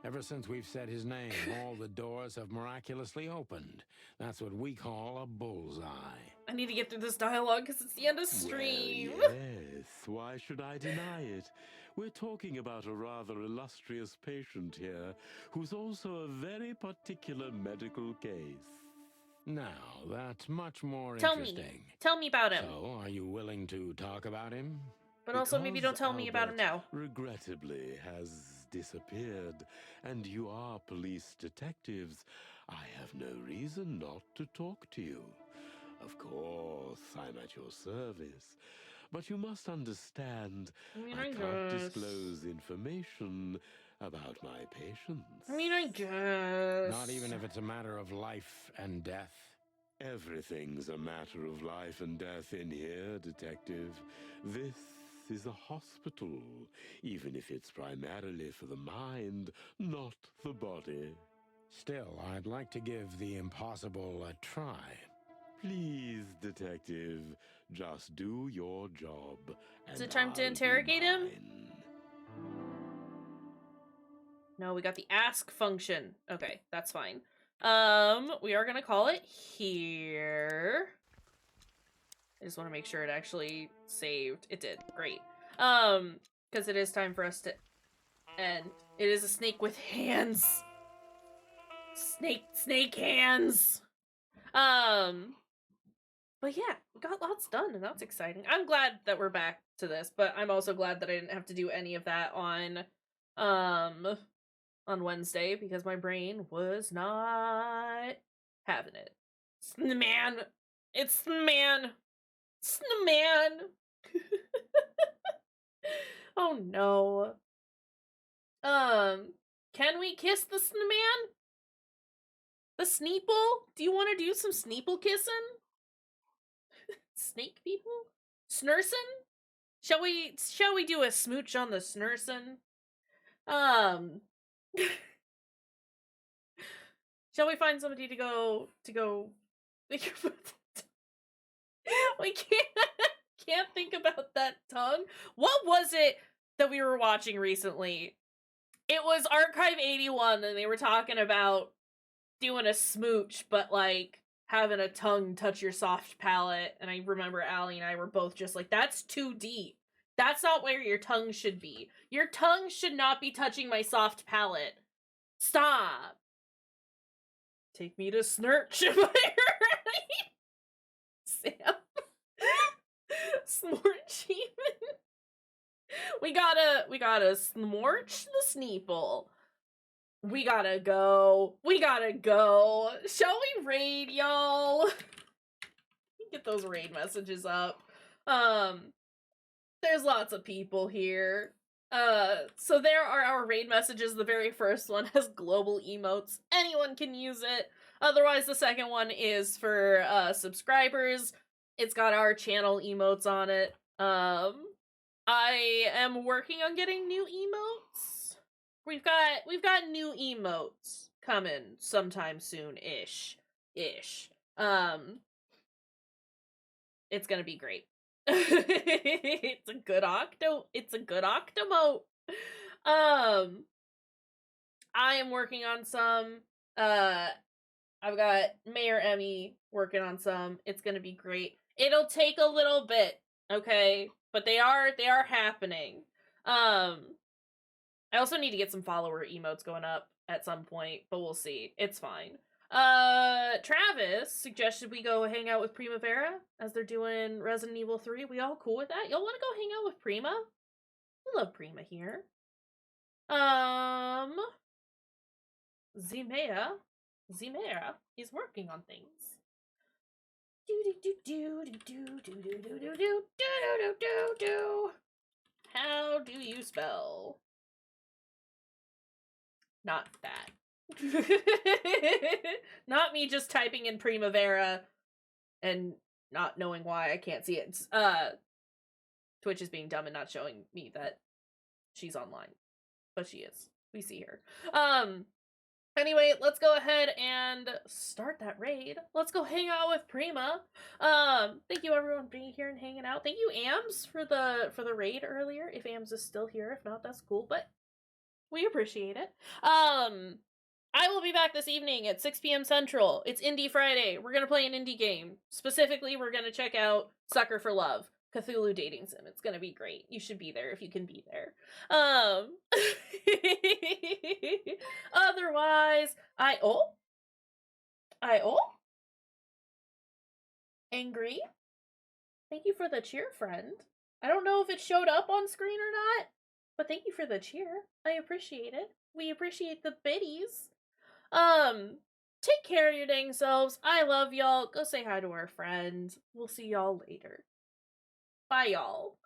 Ever since we've said his name, all the doors have miraculously opened. That's what we call a bullseye. I need to get through this dialogue because it's the end of stream. Well, yes, why should I deny it? We're talking about a rather illustrious patient here, who's also a very particular medical case. Now, that's much more Tell interesting. Tell me about him. So, are you willing to talk about him? But also maybe don't tell me about him now. Regrettably has disappeared, and you are police detectives. I have no reason not to talk to you. Of course, I'm at your service. But you must understand, I can't disclose information about my patients. I guess. Not even if it's a matter of life and death? Everything's a matter of life and death in here, detective. This is a hospital, even if it's primarily for the mind, not the body. Still, I'd like to give the impossible a try. Please, detective, just do your job. Is it time to interrogate him? No, we got the ask function. Okay, that's fine. We are gonna call it here. I just want to make sure it actually saved. It did. Great. Because it is time for us to end. It is a snake with hands. Snake hands. But yeah, we got lots done, and that's exciting. I'm glad that we're back to this, but I'm also glad that I didn't have to do any of that on Wednesday, because my brain was not having it. Snman! It's Snman! Snman! Oh no. Can we kiss the Snman? The Sneeple? Do you want to do some Sneeple kissing? Snake people? Snursin? Shall we do a smooch on the Snursin? Shall we find somebody to go we can't think about that tongue. What was it that we were watching recently? It was Archive 81, and they were talking about doing a smooch, but like having a tongue touch your soft palate. And I remember Allie and I were both just like, that's too deep. That's not where your tongue should be. Your tongue should not be touching my soft palate. Stop. Take me to Snurch. Am I right? Sam. Smorch even. We gotta smorch the Sneeple. We gotta go. Shall we raid, y'all? Get those raid messages up. There's lots of people here. So there are our raid messages. The very first one has global emotes. Anyone can use it. Otherwise, the second one is for subscribers. It's got our channel emotes on it. I am working on getting new emotes. We've got new emotes coming sometime soon-ish. It's gonna be great. It's a good octomote. I am working on some. I've got Mayor Emmy working on some. It's gonna be great. It'll take a little bit, okay? But they are happening. I also need to get some follower emotes going up at some point, but we'll see. It's fine. Travis suggested we go hang out with Primavera as they're doing Resident Evil 3. We all cool with that? Y'all want to go hang out with Prima? We love Prima here. Zimea is working on things. How do you spell? Not that. Not me just typing in Primavera and not knowing why I can't see it. Twitch is being dumb and not showing me that she's online. But she is. We see her. Anyway, let's go ahead and start that raid. Let's go hang out with Prima. Thank you everyone for being here and hanging out. Thank you Ams for the raid earlier. If Ams is still here, if not, that's cool, but we appreciate it. I will be back this evening at 6 p.m. Central. It's Indie Friday. We're gonna play an indie game. Specifically, we're gonna check out Sucker for Love, Cthulhu Dating Sim. It's gonna be great. You should be there if you can be there. Otherwise, Angry. Thank you for the cheer, friend. I don't know if it showed up on screen or not, but thank you for the cheer. I appreciate it. We appreciate the biddies. Take care of your dang selves. I love y'all. Go say hi to our friends. We'll see y'all later. Bye, y'all.